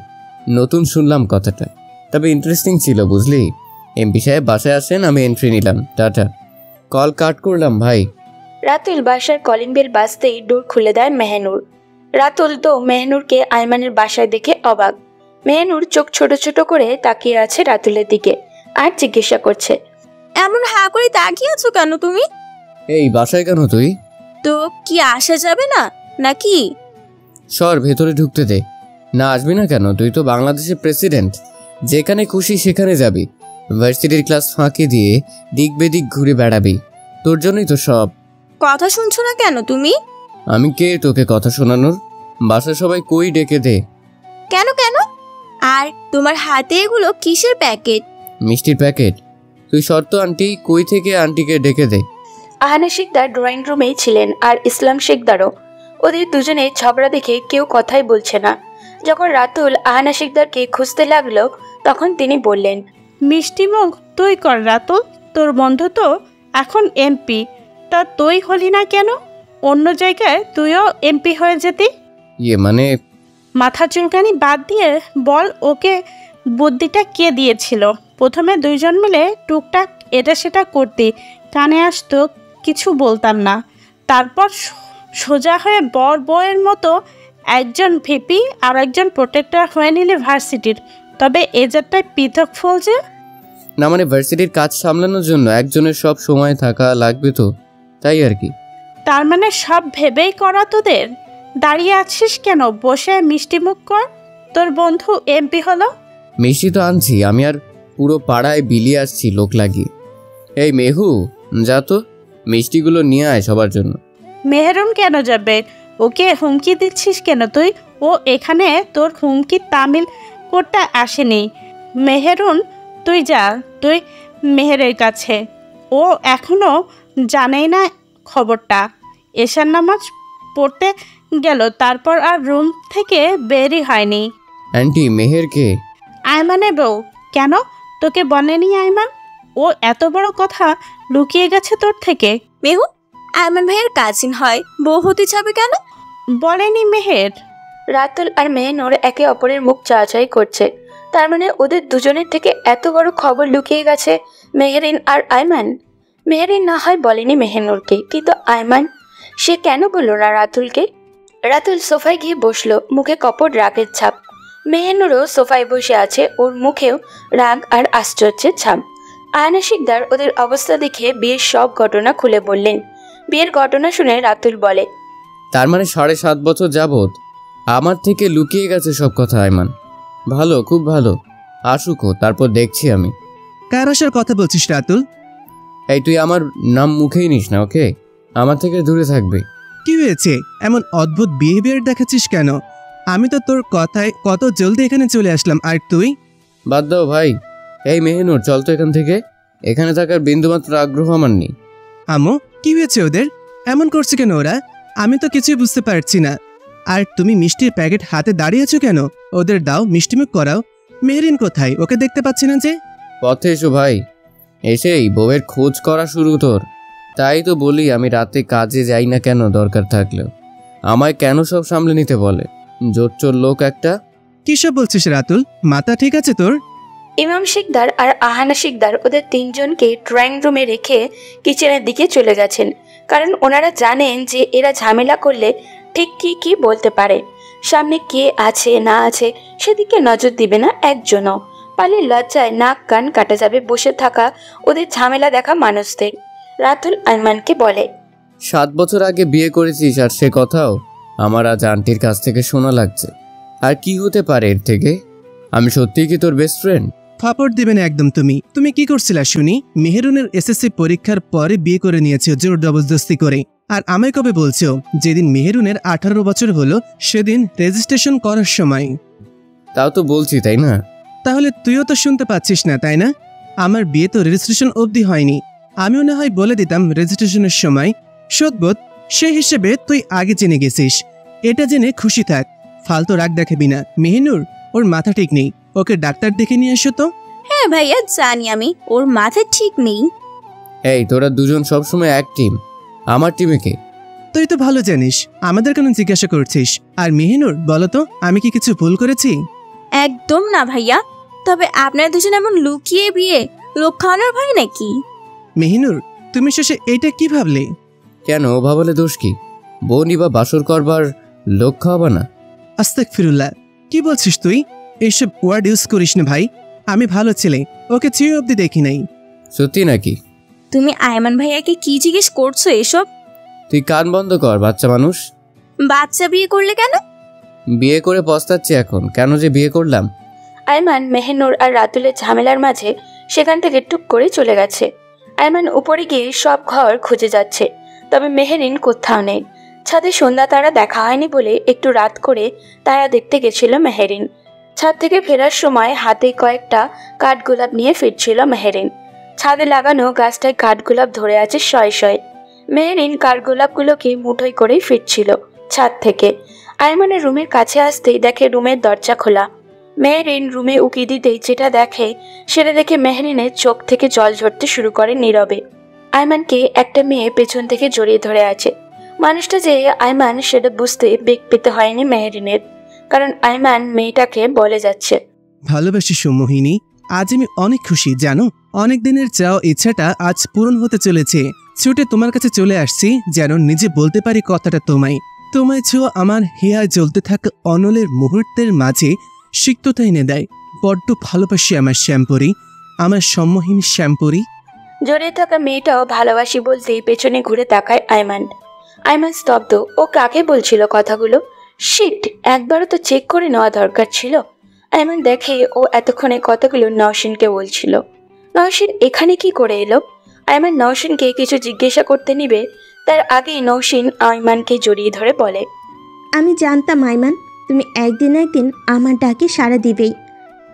নতুন শুনলাম কথাটা, তবে ইন্টারেস্টিং ছিল বুঝলি। এমপি সাহেব বাসায় আসেন, আমি এন্ট্রি নিলাম, টাটা। কল কাট করলাম ভাই। রাতুল বাসার কলিং বেল বাজতেই ডোর খুলে দেয় মেহনুর। রাতুল তো মেহনুরকে আয়মানের বাসায় দেখে অবাক। মেহনুর চোখ ছোট ছোট করে তাকিয়ে আছে রাতুলের দিকে আর জিজ্ঞাসা করছে, এমন হা করে তাকিয়ে আছো কেন তুমি? এই বাসায় কেন তুই? তো কি আসা যাবে না নাকি? সর, ভেতরে ঢুকতে দে। না আসবি না কেন? তুই তো বাংলাদেশের প্রেসিডেন্ট, যেখানে খুশি সেখানে যাবি। ভার্সিটির ক্লাস ফাঁকি দিয়ে দিক বেদিক ঘুরে বেড়াবি, তোর জন্যই তো সব। কথা শুনছো না কেন তুমি? আমি কে তোকে কথা শোনানোর? বাসায় সবাই কই ডেকে দে। কেন কেন? আর তোমার হাতে এগুলো কিসের প্যাকেট? মিষ্টির প্যাকেট। তুই শর্ত আন্টি, কই থেকে আন্টিকে ডেকে দে। আহানা শিকদার ড্রয়িং রুমেই ছিলেন, আর ইসলাম শিকদারও। ওদের দুজনে ঝগড়া দেখে কেউ কথাই বলছে না। যখন রাতুল আহানা শিকদারকে খুঁজতে লাগলো, তখন তিনি বললেন, মিষ্টি মুখ তুই কর রাতুল, তোর বন্ধু তো এখন এমপি, তা তুই হলি না কেন? অন্য জায়গায় তুইও এমপি হয়ে যেতি। মানে মাথা চুলকানি বাদ দিয়ে বল, ওকে বুদ্ধিটা কে দিয়েছিল? প্রথমে 2জন মিলে টুকটাক এটা সেটা করতি, কানে আসতো, কিছু বলতাম না। তারপর সোজা হয়ে বর বউয়ের মতো একজন ভিপি আর একজন প্রোটেক্টর হয়ে নিলে ভার্সিটির। তবে এজারটাই পৃথক ফল যে। না মানে ভার্সিটির কাজ সামলানোর জন্য একজনের সব সময় থাকা লাগবে তো, তাই আর কি। তার মানে সব ভেবেই করা তোদের? দাঁড়িয়ে আছিস কেন? বসে মিষ্টি মুখ কর, তোর বন্ধু এমপি হলো। মিষ্টি তো আনছি আমি, আর পুরো পাড়ায় বিলিয়ে আসছি লোক লাগিয়ে। এই মেহু, যা তো মিষ্টিগুলো নিয়ে আয় সবার জন্য। মেহরুন কেন যাবে? ওকে হুমকি দিচ্ছিস কেন তুই? ও এখানে তোর হুমকি তামিল করতে আসেনি। মেহরুন তুই যা, তুই মেহেরের কাছে। ও এখনো জানেই না খবরটা। এশার নামাজ পড়তে গেল, তারপর আর রুম থেকে বেরই হয়নি। আন্টি, মেহেরকে? আয়মানের বউ। কেন তোকে বলেনি আয়মান? ও এত বড় কথা লুকিয়ে গেছে তোর থেকে? মেহু আয়মান ভাইয়ের কাজিন হয়, বউ হতে যাবে কেন? বলেনি মেহের? রাতুল আর মেহনুর একে অপরের মুখ চাচাই করছে। তার মানে ওদের দুজনের থেকে এত বড় খবর লুকিয়ে গেছে মেহরিন আর আয়মান। মেহরিন না হয় বলেনি মেহনুরকে, কিন্তু আয়মান, সে কেন বলল না রাতুলকে? রাতুল সোফায় গিয়ে বসলো, মুখে কপট রাগের ছাপ। মেহনুরও সোফায় বসে আছে, ওর মুখেও রাগ আর আশ্চর্যের ছাপ। আয়না শিকদার ওদের অবস্থা দেখে বিয়ের সব ঘটনা খুলে বললেন। বিয়ের ঘটনা শুনে রাতুল বলে, তার মানে 7.5 বছর যাবত আমার থেকে লুকিয়ে গেছে সব কথা আয়মান। ভালো, খুব ভালো। আসুকো, তারপর দেখছি আমি। কার আসার কথা বলছিস রাতুল? এই তুই আমার নাম মুখেই নিস না, ওকে? আমার থেকে দূরে থাকবে। কি হয়েছে? এমন অদ্ভুত বিহেভিয়ার দেখাচ্ছিস কেন? আমি তো তোর কথায় কত জলদি এখানে চলে আসলাম, আর তুই? বাদ দাও ভাই। এই মেহনুর, চল তো এখান থেকে। এখানে থাকার বিন্দুমাত্র আগ্রহ আমার নেই। আমো, কি হয়েছে ওদের? এমন করছে কেন ওরা? আমি তো কিছুই বুঝতে পারছি না। আর তুমি মিষ্টির প্যাকেট হাতে দাঁড়িয়েছো কেন? ওদের দাও, মিষ্টিমুখ করাও। মেহরিন কোথায়? ওকে দেখতে পাচ্ছি না যে। পথে এসো ভাই। এসেই বউয়ের খোঁজ করা শুরু তোর। তাই তো বলি আমি রাতে কাজে যাই না কেন দরকার থাকলেও। আমায় কেন সব সামলে নিতে বলে? জোচ্চোর লোক একটা। কিসব বলছিস রাতুল? মাথা ঠিক আছে তোর? ইমাম শিকদার আর আহানা শিকদার ওদের তিনজনকে ড্রয়িং রুমে রেখে কিচেনের দিকে চলে গেছেন, কারণ ওনারা জানেন যে এরা ঝামেলা করলে ঠিক কি বলতে পারে। সামনে কে আছে না আছে সেদিকে নজর দিবে না একজনও। পালে লজ্জায় নাক কান কাটা যাবে বসে থাকা ওদের ঝামেলা দেখা মানুষদের। রাতুল আইমানকে বলে, 7 বছর আগে বিয়ে করেছিস আর সে কথাও আমার আজ আন্টির কাছ থেকে শোনা লাগছে। আর কি হতে পারে এর থেকে? আমি সত্যিই কি তোর বেস্ট ফ্রেন্ড? ফাপড় দিবে না একদম। তুমি কি করছিলা শুনি? মেহেরুনের এসএসসি পরীক্ষার পরে বিয়ে করে নিয়েছো জোর জবরদস্তি করে। আর আমায় কবে বলছো? যেদিন মেহেরুনের 18 বছর হলো সেদিন রেজিস্ট্রেশন করার সময়। তাও তো বলছি, তাই না? তাহলে তুইও তো শুনতে পাচ্ছিস না, তাই না? আমার বিয়ে তো রেজিস্ট্রেশন অবধি হয়নি। আমিও না হয় বলে দিতাম রেজিস্ট্রেশনের সময়। সদবোধ সেই হিসেবে তুই আগে জেনে গেছিস। এটা জেনে খুশি থাক, ফালতু রাগ দেখাবি না। মেহিনুর, ওর মাথা ঠিক নেই, ওকে ডাক্তার দেখে নিয়ে এসো তো। হ্যাঁ ভাইয়া জানি আমি, ওর মাথা ঠিক নেই। এই তোরা দুজন সবসময় এক টিম, আমার টিমে কে? তুই তো ভালো জানিস, আমাদের কেন জিজ্ঞাসা করছিস? আর মেহিনুর বলতো, আমি কি কিছু ভুল করেছি? একদম না ভাইয়া, তবে আপনারা দুজন এমন লুকিয়ে বিয়ে, লোক খাওয়ানোর ভয় নাকি? মেহিনুর, তুমি শেষে এইটা কি ভাবলে? কেন ও ভাবলে দোষ কি? বউনি বা বাসর করবার লোক খাওয়াবা না? আস্তাগফিরুল্লাহ, কি বলছিস তুই? এইসব ওয়ার্ড ইউজ করিস না ভাই। আমি ভালো ছেলে, ওকে ছুঁয়ে অব্দি দেখি নাই। সত্যি নাকি? তুমি আয়মান ভাইয়াকে কি জিজ্ঞেস করছো এসব? তুই কান বন্ধ কর, বাচ্চা মানুষ। বাচ্চা বিয়ে করলে কেন? বিয়ে করে পস্তাচ্ছি এখন, কেন যে বিয়ে করলাম। আয়মান মেহেনুর আর রাতুলের ঝামেলার মাঝে সেখান থেকে টুক করে চলে গেছে। আয়মান উপরে গিয়ে সব ঘর খুঁজে যাচ্ছে, তবে মেহেরিন কোথাও নেই। ছাদে সন্ধ্যা তারা দেখা হয়নি বলে একটু রাত করে তারা দেখতে গেছিল মেহেরিন। ছাদ থেকে ফেরার সময় হাতে কয়েকটা কাঠগোলাপ নিয়ে ফিরছিল মেহেরিন। ছাদে লাগানো গাছটায় কাঠগোলাপ ধরে আছে শয়ে শয়ে। মেহেরিন কাঠগোলাপগুলোকে মুঠোয় করেই ফিরছিল ছাদ থেকে। আয়মানের রুমের কাছে আসতেই দেখে রুমের দরজা খোলা। মেহেরিন রুমে উকি দিতেই যেটা দেখে সেটা দেখে মেহেরিনের চোখ থেকে জল ঝরতে শুরু করে নীরবে। আয়মানকে একটা মেয়ে পেছন থেকে জড়িয়ে ধরে আছে। মানুষটা যে আয়মান সেটা বুঝতে বেগ পেতে হয়নি মেহেরিনের, কারণ আয়মান মেয়েটাকে বলে যাচ্ছে, ভালোবাসি সুমোহিনী, আজ আমি অনেক খুশি জানো। অনেক দিনের চাও ইচ্ছাটা আজ পূরণ হতে চলেছে। ছুটে তোমার কাছে চলে আসছি যেন নিজে বলতে পারি কথাটা তোমায়। তোমায় ছোঁয়া আমার হিয়ায় জ্বলতে থাকা অনলের মুহূর্তের মাঝে সিক্ততা এনে দেয়। বড্ড ভালোবাসি আমার শ্যাম্পুরি, আমার সম্মোহীন শ্যাম্পুরি। জড়িয়ে থাকা মেয়েটাও ভালোবাসি বলতেই পেছনে ঘুরে তাকায় আয়মান। আয়মান স্তব্ধ, ও কাকে বলছিল কথাগুলো? শিট, একবারও তো চেক করে নেওয়া দরকার ছিল। আয়মান দেখে ও এতক্ষণে কথাগুলো নওশিনকে বলছিল। নওশিন এখানে কি করে এলো? আয়মান নওশিনকে কিছু জিজ্ঞাসা করতে নিবে তার আগেই নওশিন আয়মানকে জড়িয়ে ধরে বলে, আমি জানতাম আয়মান তুমি একদিন একদিন আমার ডাকে সাড়া দিবেই।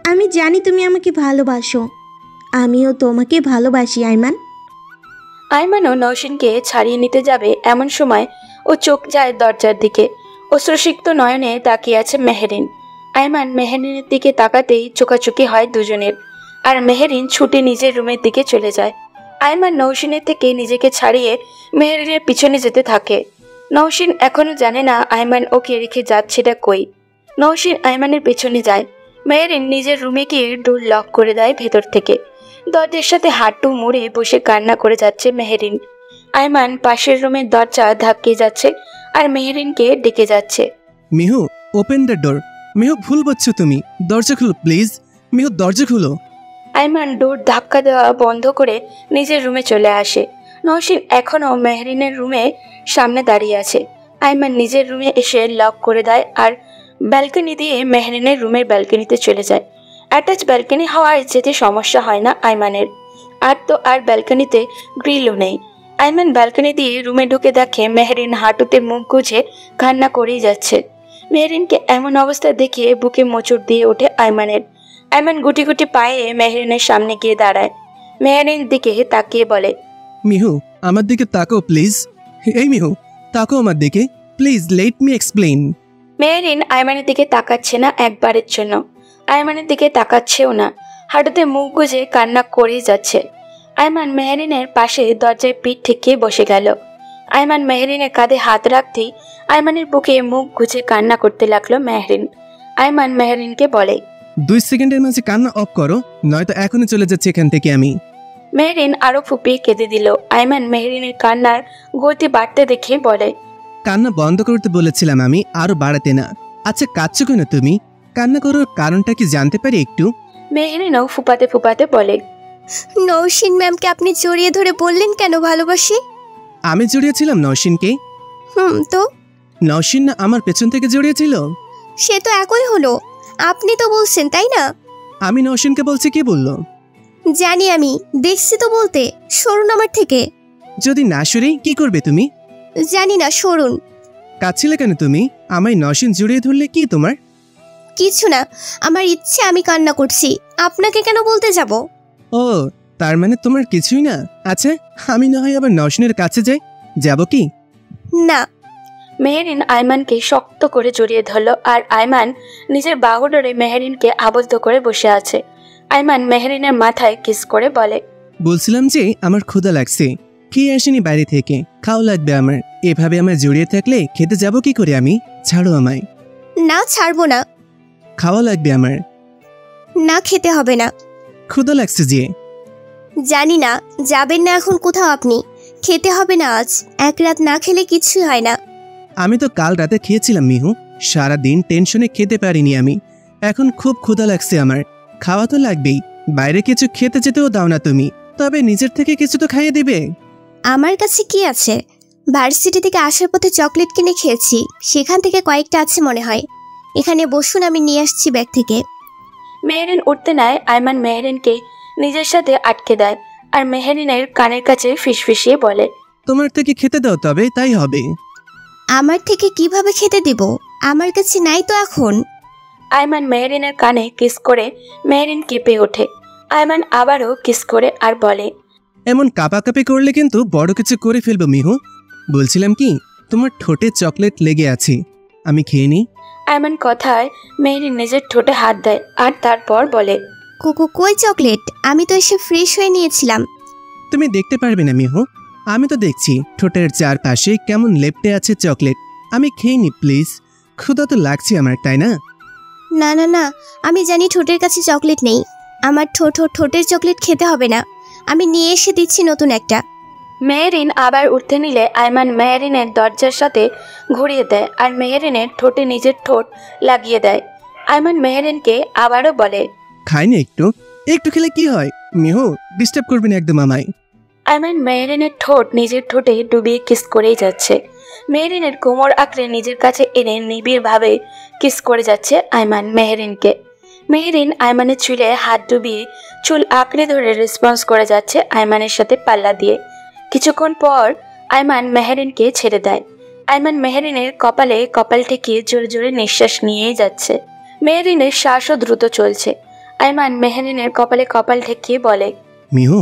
আমি জানি তুমি আমাকে ভালোবাসো, আমিও তোমাকে ভালোবাসি আয়মান। আয়মানও নওশিনকে ছাড়িয়ে নিতে যাবে এমন সময় ও চোখ যায় দরজার দিকে। অশ্রুসিক্ত নয়নে তাকিয়ে আছে মেহেরিন। আয়মান মেহেরিনের দিকে তাকাতেই চোকাচুকি হয় দুজনের, আর মেহেরিন ছুটে নিজের রুমের দিকে চলে যায়। আয়মান নওশিনের থেকে নিজেকে ছাড়িয়ে মেহেরিনের পিছনে যেতে থাকে। নওশিন এখনো জানে না আয়মান ওকে রেখে যাচ্ছেটা কই। নওশিন আয়মানের পেছনে যায়। মেহেরিন নিজের রুমে গিয়ে ডোর লক করে দেয় ভেতর থেকে। দরজার সাথে হাঁটু মুড়ে বসে কান্না করে যাচ্ছে মেহেরিন। আয়মান পাশের রুমের দরজা ধাক্কিয়ে যাচ্ছে আর মেহেরিনকে ডেকে যাচ্ছে, Mihu, open the door. Mihu, ভুল বলছো তুমি, দরজা খুলো প্লিজ। মিহু, দরজা খুলো। আয়মান ডোর ধাক্কা দেওয়া বন্ধ করে নিজের রুমে চলে আসে। নওশিন এখনও মেহেরিনের রুমে সামনে দাঁড়িয়ে আছে। আয়মান নিজের রুমে এসে লক করে দেয় আর ব্যালকনি দিয়ে মেহেরিনের রুমের ব্যালকনিতে চলে যায়। অ্যাটাচ ব্যালকনি হওয়ার যেতে সমস্যা হয় না আয়মানের। আর ব্যালকনিতে গ্রিলও নেই। আয়মান ব্যালকনি দিয়ে রুমে ঢুকে দেখে মেহেরিন হাঁটুতে মুখ গুজে কান্না করেই যাচ্ছে। মেহেরিনকে এমন অবস্থা দেখে বুকে মোচড় দিয়ে ওঠে আয়মানের। আয়মান গুটি গুটি পায়ে মেহেরিনের সামনে গিয়ে দাঁড়ায়। মেহেরিন দিকে তাকিয়ে বলে, মিহু, আমার দিকে তাকাও প্লিজ। এই মিহু, তাকাও আমার দিকে please, let me explain. Meherin আয়মানের দিকে তাকাচ্ছে না একবারের জন্য। আয়মানের দিকে তাকাচ্ছেও না, হাঁটুতে মুখ গুজে কান্না করেই যাচ্ছে। আয়মান মেহেরিনের পাশে দরজায় পিঠ ঠেকিয়ে বসে গেল। আয়মান মেহরিনের কাঁধে হাত রাখতেই আয়মানের বুকে মুখ গুজে কান্না করতে লাগলো মেহরিন। আয়মান মেহরিনকে বলে, 2 সেকেন্ডের মাঝে কান্না অফ করো, নয়তো এখনই চলে যাচ্ছে এখান থেকে আমি। মেহরিন আরো ফুপিয়ে কেঁদে দিল। আয়মান মেহরিনের কান্নার গতি বাড়তে দেখে বলে, কান্না বন্ধ করতে বলেছিলাম আমি, আরো বাড়াতে না। আচ্ছা কাঁদছো কেন তুমি? কান্না করার কারণটা কি জানতে পারি একটু? মেহরিনও ফুপাতে ফুপাতে বলে, নৌশিন ম্যামকে আপনি জড়িয়ে ধরে বললেন কেন ভালোবাসি? আমি জড়িয়েছিলাম নওশিনকে? তো নওশিন না আমার পেছন থেকে জড়িয়েছিল? সে তো একই হলো, আপনি তো বলছেন তাই না? আমি নওশিনকে বলছি, কি বললো? জানি আমি, দেখছি তো বলতে। সরুন আমার থেকে। যদি না সরি কি করবে তুমি? জানি না, সরুন। কাঁদছিলে কেন তুমি? আমায় নওশিন জড়িয়ে ধরলে কি তোমার? কিছু না, আমার ইচ্ছে আমি কান্না করছি, আপনাকে কেন বলতে যাব? ও তার মানে তোমার কিছুই না। আচ্ছা আমি না হয় আবার নওশিনের কাছে যাই, যাব কি? না। মেহরিন আয়মানকে শক্ত করে জড়িয়ে ধরলো আর আয়মান নিজের বাহু ধরে মেহরিনকে আবদ্ধ করে বসে আছে। আয়মান মেহরিনের মাথায় কিস করে বলে, বলছিলাম যে আমার ক্ষুধা লাগছে, খেয়ে আসেনি বাইরে থেকে, খাওয়া লাগবে আমার। এভাবে আমার জড়িয়ে থাকলে খেতে যাব কি করে আমি? ছাড়ো আমায়। না, ছাড়বো না। খাওয়া লাগবে আমার। না, খেতে হবে না। ক্ষুধা লাগছে যে। জানি না, যাবেন না এখন কোথাও আপনি। খেতে হবে না আজ, এক রাত না খেলে কিছুই হয় না। আমি তো কাল রাতে খেয়েছিলাম মিহু, সারাদিন টেনশনে খেতে পারিনি আমি। এখন খুব ক্ষুধা লাগছে আমার, খাওয়া তো লাগবেই। বাইরে কিছু খেতে যেতেও দাও না তুমি, তবে নিজের থেকে কিছু তো খাইয়ে দিবে। আমার কাছে কি আছে? ভার্সিটি থেকে আসার পথে চকলেট কিনে খেয়েছি, সেখান থেকে কয়েকটা আছে মনে হয়। এখানে বসুন, আমি নিয়ে আসছি ব্যাগ থেকে। মেহরিন উঠতে নেয়, আয়মান মেহরিনকে নিজের সাথে আটকে দেয় আর মেহরিনের কানের কাছে ফিসফিসিয়ে বলে, তোমার থেকে খেতে দাও তবে তাই হবে। আমার থেকে কিভাবে খেতে দিব? আমার কাছে নাই তো এখন। আয়মান মেহরিনের কানে কিস করে মেহরিন কেঁপে ওঠে। আয়মান আবারও কিস করে আর বলে, এমন কাঁপাকাঁপি করলে কিন্তু বড় কিছু করে ফেলবো মিহু। বলছিলাম কি, তোমার ঠোঁটে চকলেট লেগে আছে, আমি খেয়ে নিই। আয়মান কথায় মেহরিন নিজের ঠোঁটে হাত দেয় আর তারপর বলে, কই চকলেট? আমি তো এসে ফ্রেশ হয়ে নিয়েছিলাম। তুমি দেখতে পারবে না মিহু, আমি তো দেখছি ঠোঁটের চারপাশে কেমন লেপটে আছে চকলেট। আমি খেয়ে নি প্লিজ, ক্ষুধা তো লাগছে আমার, তাই না? না না না, আমি জানি ঠোঁটের কাছে চকলেট নেই। আমার ঠোঁটের চকলেট খেতে হবে না, আমি নিয়ে এসে দিচ্ছি নতুন একটা। মেহরিন আবার উঠতে নিলে আয়মান মেহরিনের দরজার সাথে ঘুরিয়ে দেয় আর মেহরিনের ঠোঁটে নিজের ঠোঁট লাগিয়ে দেয়। আয়মান মেহরিনকে আবারও বলে, খাইনি একটু একটু খেলে কি হয় মিহু, ডিস্টার্ব করবে না একদম আমায়। আয়মান মেহরিনের ঠোঁট নিজের ঠোঁটে ডুবিয়ে কিস করেই যাচ্ছে। মেহরিনের কোমর আঁকড়ে নিজের কাছে এনে নিবিড়ভাবে কিস করে যাচ্ছে আয়মান মেহরিনকে। মেহরিন আয়মানের চুলে হাত ডুবিয়ে চুল আঁকড়ে ধরে রেসপন্স করে যাচ্ছে আয়মানের সাথে পাল্লা দিয়ে। কিছুক্ষণ পর আয়মান মেহরিনকে ছেড়ে দেয়। আয়মান মেহরিনের কপালে কপাল ঠেকিয়ে জোরে জোরে নিঃশ্বাস নিয়েই যাচ্ছে। মেহরিনের শ্বাসও দ্রুত চলছে। আয়মান মেহরিনের কপালে কপাল ঠেকিয়ে বলে, মিহু।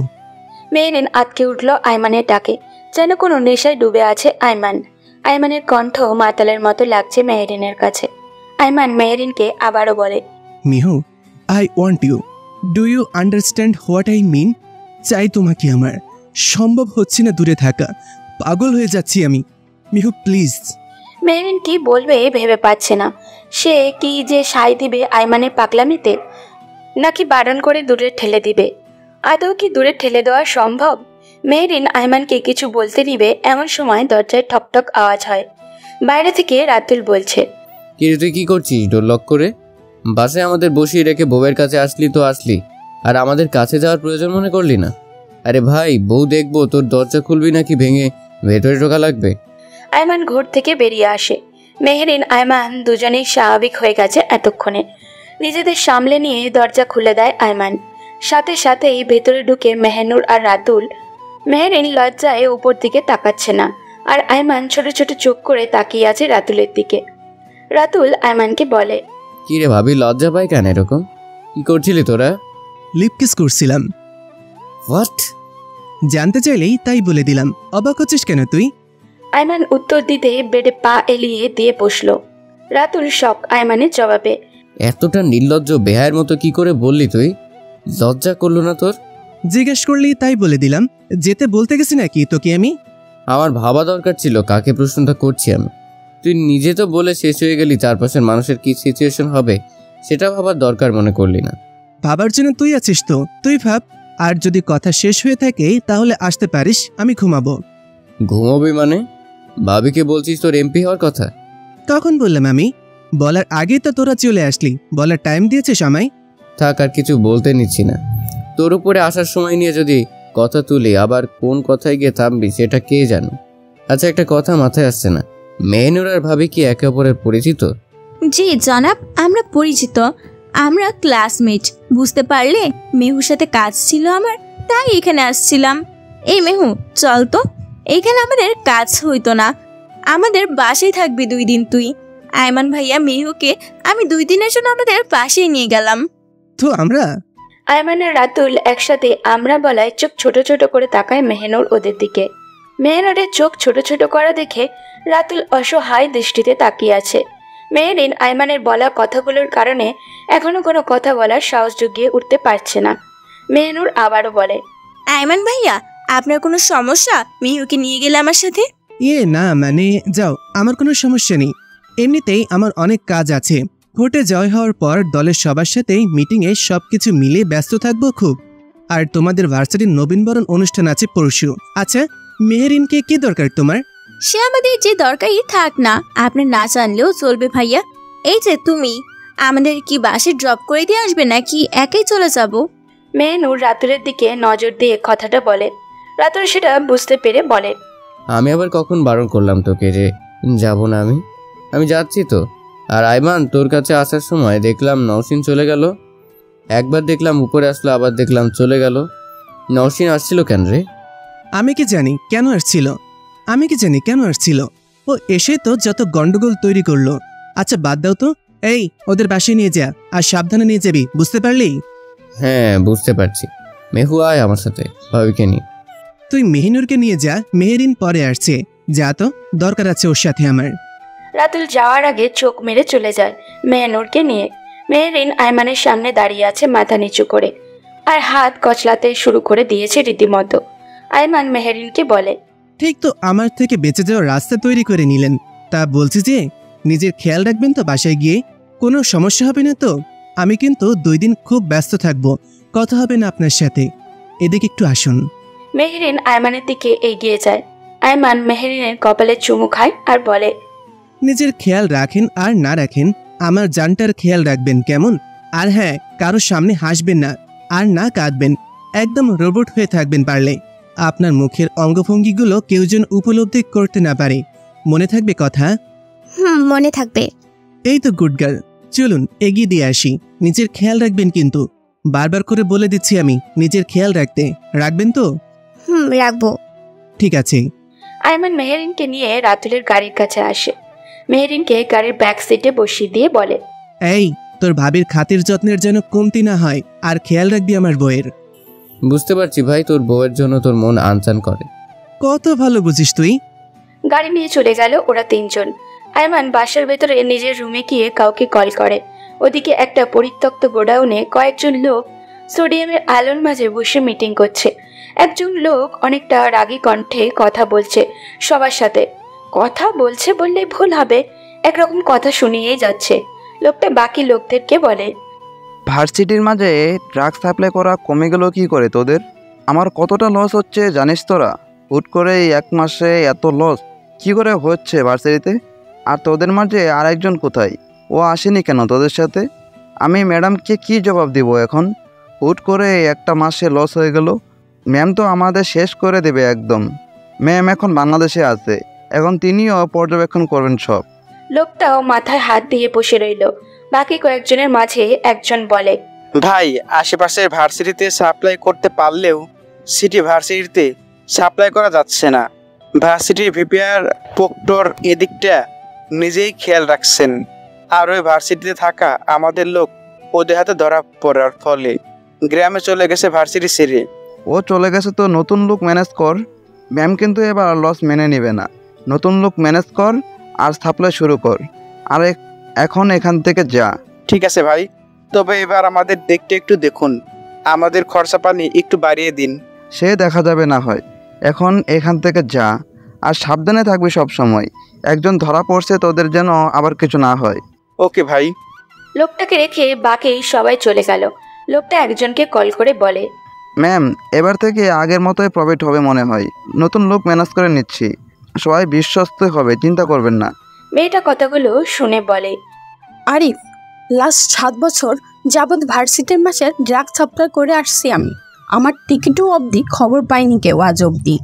মেহরিন আটকে উঠল আয়মানের ডাকে, যেন কোনো নেশায় ডুবে আছে আয়মান। আয়মানের কণ্ঠ মাতালের মতো লাগছে মেহরিনের কাছে। আয়মান মেহরিনকে আবারও বলে, Mihu, I want you, do you understand what I mean? চাই তোমাকে আমার, সম্ভব হচ্ছে না দূরে থাকা, পাগল হয়ে যাচ্ছি আমি। মিহু প্লিজ। মেহরিন কি বলবে ভেবে পাচ্ছে না। সে কি যে সায় দিবে আয়মানের পাগলামিতে, নাকি বারণ করে দূরে ঠেলে দিবে? আদৌ কি দূরে ঠেলে দেওয়া সম্ভব? মেহরিন আয়মানকে কিছু বলতে দিবে এমন সময় দরজায় ঠকঠক আওয়াজ হয়। বাইরে থেকে রাতুল বলছে, কিরে তুই কি করছিস ডোর লক করে? বাসে আমাদের বসিয়ে রেখে বউয়ের কাছে আসলি তো আসলি, আর আমাদের কাছে যাওয়ার প্রয়োজন মনে করলি না? আরে ভাই, বউ দেখবো, তোর দরজা খুলবি নাকি ভেঙে ভেতরে ঢোকা লাগবে? আয়মান ঘর থেকে বেরিয়ে আসে। মেহরিন আয়মান দুজনেই স্বাভাবিক হয়ে গেছে এতক্ষণে। নিজেদের সামলে নিয়ে দরজা খুলে দেয় আয়মান। সাথে সাথেই ভেতরে ঢুকে মেহনুর আর রাতুল। মেহরিন লজ্জায় উপর দিকে তাকাচ্ছে না, আর আয়মান ছোট ছোট চোখ করে তাকিয়ে আছে রাতুলের দিকে। রাতুল আয়মানকে বলে, কি রে ভাবি, লজ্জা পাই কেন এরকম? কি করছিলি তোরা? লিপ কিস করছিলাম। হোয়াট? জানতে চাইলেই তাই বলে দিলাম, অবাক হচ্ছিস কেন তুই? আয়মান উত্তর দিতে বেডে পা এলিয়ে দিয়ে বসলো। রাতুল শক আয়মানের জবাবে। এতটা নির্লজ্জ বেহায়ের মতো কি করে বললি তুই? লজ্জা করলো না তোর? জিজ্ঞেস করলি তাই বলে দিলাম, যেতে বলতে গেছি নাকি তোকে আমি? আমার ভাবা দরকার ছিল কাকে প্রশ্নটা করছি আমি। তুই নিজে তো বলে শেষ হয়ে গেলি, চারপাশের মানুষের কি সিচুয়েশন হবে সেটা ভাবার দরকার মনে করলি না। ভাবার জন্য তুই আছিস তো, তুই ভাব। আর যদি কথা শেষ হয়ে থাকে তাহলে আসতে পারিস, আমি ঘুমাবো। ঘুমাবি মানে? ভাবিকে বলছিস তোর এমপি হওয়ার কথা? তখন বললাম আমি, বলার আগেই তো তোরা চলে আসলি, বলার টাইম দিয়েছিস আমায়। থাক, আর কিছু বলতে নিচ্ছি না। তোর উপরে আসার সময় নিয়ে যদি কথা তুলি, আবার কোন কথায় গিয়ে থামবি সেটা কে জানে। আচ্ছা, একটা কথা মাথায় আসছে না, মেহনুর আর ভাবি কি একে অপরের পরিচিত? জি জনাব, আমরা পরিচিত, আমরা ক্লাসমেট। বুঝতে পারলে, মেহুর সাথে কাজ ছিল আমার, তাই এখানে আসছিলাম। এই মেহু, চল তো, এখানে আমাদের কাজ হইতো না, আমাদের বাসায় থাকবি 2 দিন তুই। আয়মান ভাইয়া মেহুকে আমি 2 দিনের জন্য আমাদের বাসায় নিয়ে গেলাম। তো আমরা আয়মান আর রাতুল একসাথে আমরা বলায় চোখ ছোট ছোট করে তাকায় মেহনুর ওদের দিকে। মেহনুরের চোখ ছোট ছোট করা দেখে রাতুল অসহায় দৃষ্টিতে তাকিয়ে আছে। মেহরিন আয়মানের বলা কথাগুলোর কারণে এখনো কোনো কথা বলার সাহস জুগিয়ে উঠতে পারছে না। মেহনুর আবারও বলে, আয়মান ভাইয়া, আপনার কোনো সমস্যা মেহুকে নিয়ে গেলে আমার সাথে? না মানে যাও, আমার কোনো সমস্যা নেই। এমনিতেই আমার অনেক কাজ আছে। ভোটে জয় হওয়ার পর দলের সবার সাথেই মিটিংয়ে সবকিছু মিলিয়ে ব্যস্ত থাকবো খুব। আর তোমাদের ভার্সিটির নবীনবরণ অনুষ্ঠান আছে পরশু। আচ্ছা, মেহরিনকে কি দরকার তোমার? সে আমাদের যে দরকারই থাক না, আপনি না জানলেও চলবে ভাইয়া। এই যে তুমি আমাদের কি বাসে ড্রপ করে দিয়ে আসবে নাকি একাই চলে যাব? মেহনুর রাতুলের দিকে নজর দিয়ে কথাটা বলে। রাতুল সেটা বুঝতে পেরে বলে, আমি আবার কখন বারণ করলাম তোকে যে যাব না? আমি যাচ্ছি তো। আর আইমান, তোর কাছে আসার সময় দেখলাম নওশিন চলে গেল। একবার দেখলাম উপরে আসলো, আবার দেখলাম চলে গেল। নওশিন আসছিল কেন রে? আমি কি জানি কেন আসছিল। ও এসে তো যত গন্ডগোল তৈরি করলো। আচ্ছা বাদ দাও তো, এই ওদের বাসায় নিয়ে যা, আর সাবধানে নিয়ে যাবি, বুঝতে পারলি? হ্যাঁ, বুঝতে পারছি। মেহু, আয় আমার সাথে, ভাবিকে নিয়ে। তুই মেহিনুরকে নিয়ে যা, মেহেরিন পরে আসছে। যা তো, দরকার আছে ওর সাথে আমার। রাতুল যাওয়ার আগে চোখ মেরে চলে যায় মেহনুরকে নিয়ে। মেহরিন আয়মানের সামনে দাঁড়িয়ে আছে মাথা নিচু করে, আর হাত কচলাতে শুরু করে দিয়েছে রীতিমতো। আয়মান মেহরিনকে বলে, ঠিক তো আমার থেকে বেঁচে যাওয়ার রাস্তা তৈরি করে নিলেন। তা বলছি যে নিজের খেয়াল রাখবেন তো, বাসায় গিয়ে কোনো সমস্যা হবে না তো? আমি কিন্তু 2 দিন খুব ব্যস্ত থাকবো, কথা হবে না আপনার সাথে। এদিকে একটু আসুন। মেহরিন আয়মানের দিকে এগিয়ে যায়। আয়মান মেহরিনের কপালে চুমু খায় আর বলে, নিজের খেয়াল রাখেন আর না রাখেন, আমার জানটার খেয়াল রাখবেন কেমন? আর হ্যাঁ, কারোর সামনে হাসবেন না আর না কাঁদবেন, একদম রোবট হয়ে থাকবেন পারলে। আপনার মুখের অঙ্গভঙ্গিগুলো কেউ যেন উপলব্ধি করতে না পারে, মনে থাকবে কথা? মনে থাকবে। এই তো গুড গার্ল, চলুন এগিয়ে দিয়ে আসি। নিজের খেয়াল রাখবেন কিন্তু, বারবার করে বলে দিচ্ছি আমি, নিজের খেয়াল রাখবেন তো? রাখবো। ঠিক আছে। আয়মান মেহরিনকে নিয়ে রাতুলের গাড়ির কাছে আসে। মেহরিনকে গাড়ির ব্যাক সিটে বসিয়ে দিয়ে বলে, এই তোর ভাবির খাতির যত্নের যেন কমতি না হয়, আর খেয়াল রাখবি আমার বউয়ের। বুঝতে পারছি ভাই, তোর বউয়ের জন্য তোর মন আনচান করে। কত ভালো বুঝিস তুই। গাড়ি নিয়ে চলে গেল ওরা 3 জন। আয়মান বাসার ভেতরে নিজের রুমে গিয়ে কাউকে কল করে। ওদিকে একটা পরিত্যক্ত গোডাউনে কয়েকজন লোক সোডিয়ামের আলোর মাঝে বসে মিটিং করছে। একজন লোক অনেকটা রাগী কণ্ঠে কথা বলছে সবার সাথে। কথা বলছে বললে ভুল হবে, একরকম কথা শুনিয়েই যাচ্ছে। লোকটা বাকি লোকদেরকে বলে, ভার্সিটির মাঝে ড্রাগ সাপ্লাই করা কমে গেল কি করে তোদের? আমার কতটা লস হচ্ছে জানিস তোরা? হুট করে 1 মাসে এত লস কি করে হচ্ছে ভার্সিটিতে? আর তোদের মাঝে আরেকজন কোথায়? ও আসেনি কেন তোদের সাথে? আমি ম্যাডামকে কি জবাব দিব এখন? হুট করে 1 মাসে লস হয়ে গেল। ম্যাম তো আমাদের শেষ করে দেবে একদম। ম্যাম এখন বাংলাদেশে আছে, এখন তিনিও পর্যবেক্ষণ করবেন সব। লোকটাও মাথায় হাত দিয়ে বসে রইল। বাকি কয়েকজনের মাঝে একজন বলে, ভাই, আশেপাশের ভার্সিটিতে সাপ্লাই করতে পারলেও সিটি ভার্সিটিতে সাপ্লাই করা যাচ্ছে না। ভার্সিটির ভিপিআর প্রক্টর এদিকটা নিজেই খেয়াল রাখছেন, আর ওই ভার্সিটিতে থাকা আমাদের লোক ওদের হাতে ধরা পড়ার ফলে গ্রামে চলে গেছে ভার্সিটি ছেড়ে। ও চলে গেছে তো নতুন লোক ম্যানেজ কর। ম্যাম কিন্তু এবার লস মেনে নেবে না। নতুন লোক ম্যানেজ কর আর সাপ্লাই শুরু কর, আর এখন এখান থেকে যা। ঠিক আছে ভাই, তবে এবার আমাদের দেখতে একটু দেখুন, আমাদের খরচা পানি একটু বাড়িয়ে দিন। সে দেখা যাবে না হয়, এখন এখান থেকে যা। আর সাবধানে থাকবি সব সময়। একজন ধরা পড়ছে, তোদের যেন আবার কিছু না হয়। ওকে ভাই। লোকটাকে রেখে বাকি সবাই চলে গেল। লোকটা একজনকে কল করে বলে, ম্যাম, এবার থেকে আগের মতোই প্রফিট হবে মনে হয়। নতুন লোক ম্যানেজ করে নিচ্ছি, সবাই বিশ্বস্ত হবে, চিন্তা করবেন না। মেয়েটা কথাগুলো শুনে বলে, আরিফ, লাস্ট 7 বছর যাবৎ ভার্সিটির মাসে ড্রাগ সাপ্লাই করে আসছি আমি। আমার টিকিটও অবধি খবর পাইনি কেউ আজ অবধি।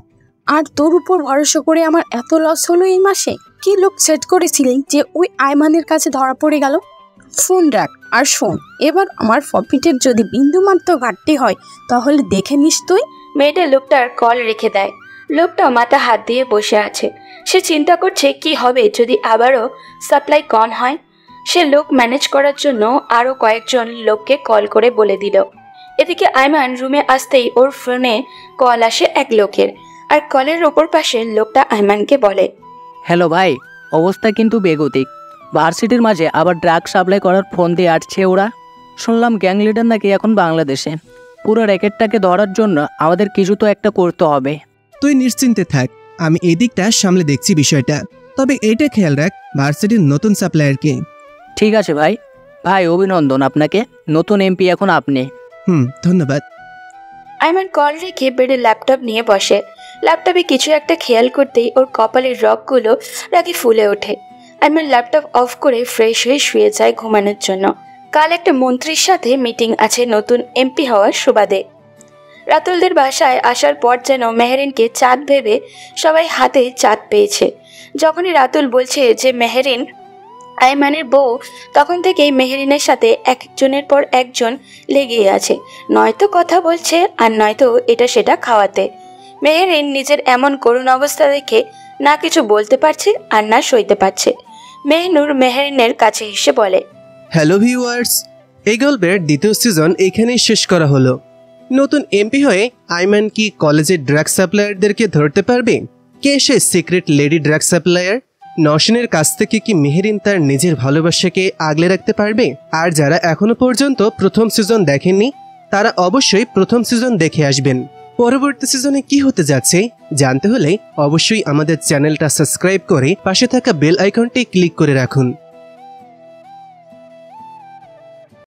আর তোর উপর ভরসা করে আমার এত লস হলো এই মাসে। কি লোক সেট করেছিলেন যে ওই আইমানের কাছে ধরা পড়ে গেল? ফোন রাখ আর শোন, এবার আমার প্রফিটের যদি বিন্দুমাত্র ঘাটতি হয় তাহলে দেখে নিস তুই। মেয়েটা লোকটার কল রেখে দেয়। লোকটা মাথা হাত দিয়ে বসে আছে। সে চিন্তা করছে কি হবে যদি আবারও সাপ্লাই কম হয়। সে লোক ম্যানেজ করার জন্য আরও কয়েকজন লোককে কল করে বলে দিল। এদিকে আইমান রুমে আসতেই ওর ফোনে কল আসে এক লোকের, আর কলের ওপর পাশে লোকটা আইমানকে বলে, হ্যালো ভাই, অবস্থা কিন্তু বেগতিক। ভার্সিটির মাঝে আবার ড্রাগ সাপ্লাই করার ফোন দিয়ে আসছে ওরা। শুনলাম গ্যাং লিডার নাকি এখন বাংলাদেশে। পুরো র্যাকেটটাকে ধরার জন্য আমাদের কিছু তো একটা করতে হবে। তুই নিশ্চিন্তে থাক, আমি এদিকটা সামলে দেখছি বিষয়টা। তবে এটা খেয়াল রাখ, ভার্সিটির নতুন সাপ্লায়ারকে। ঠিক আছে ভাই। ভাই অভিনন্দন আপনাকে, নতুন এমপি এখন আপনি। ধন্যবাদ। আইমান কল রেখে বেডে ল্যাপটপ নিয়ে বসে। ল্যাপটপে কিছু একটা খেয়াল করতেই ওর কপালের রগগুলো রাগে ফুলে ওঠে। আইমান ল্যাপটপ অফ করে ফ্রেশ হয়ে শুয়ে যায় ঘুমানোর জন্য। কাল একটা মন্ত্রীর সাথে মিটিং আছে নতুন এমপি হওয়ার সুবাদে। রাতুলদের বাসায় আসার পর যেন মেহেরিনকে চাঁদ ভেবে সবাই হাতে চাঁদ পেয়েছে। যখনই রাতুল বলছে যে মেহেরিন আইমানের বউ, তখন থেকেই মেহেরিনের সাথে একজনের পর একজন লেগেই আছে। নয়তো কথা বলছে আর নয়তো এটা সেটা খাওয়াতে। মেহেরিন নিজের এমন করুণ অবস্থা দেখে না কিছু বলতে পারছে আর না সইতে পারছে। মেহনুর মেহেরিনের কাছে এসে বলে, হ্যালো ভিউয়ার্স, এই গল্পের দ্বিতীয় সিজন এখানেই শেষ করা হলো। নতুন এমপি হয়ে আইমান কি কলেজের ড্রাগ সাপ্লায়ারদেরকে ধরতে পারবে? কে সে সিক্রেট লেডি ড্রাগ সাপ্লায়ার? নওশিনের কাছ থেকে কি মেহেরিন তার নিজের ভালোবাসাকে আগলে রাখতে পারবে? আর যারা এখনো পর্যন্ত প্রথম সিজন দেখেননি তারা অবশ্যই প্রথম সিজন দেখে আসবেন। পরবর্তী সিজনে কি হতে যাচ্ছে জানতে হলে অবশ্যই আমাদের চ্যানেলটা সাবস্ক্রাইব করে পাশে থাকা বেল আইকনটি ক্লিক করে রাখুন।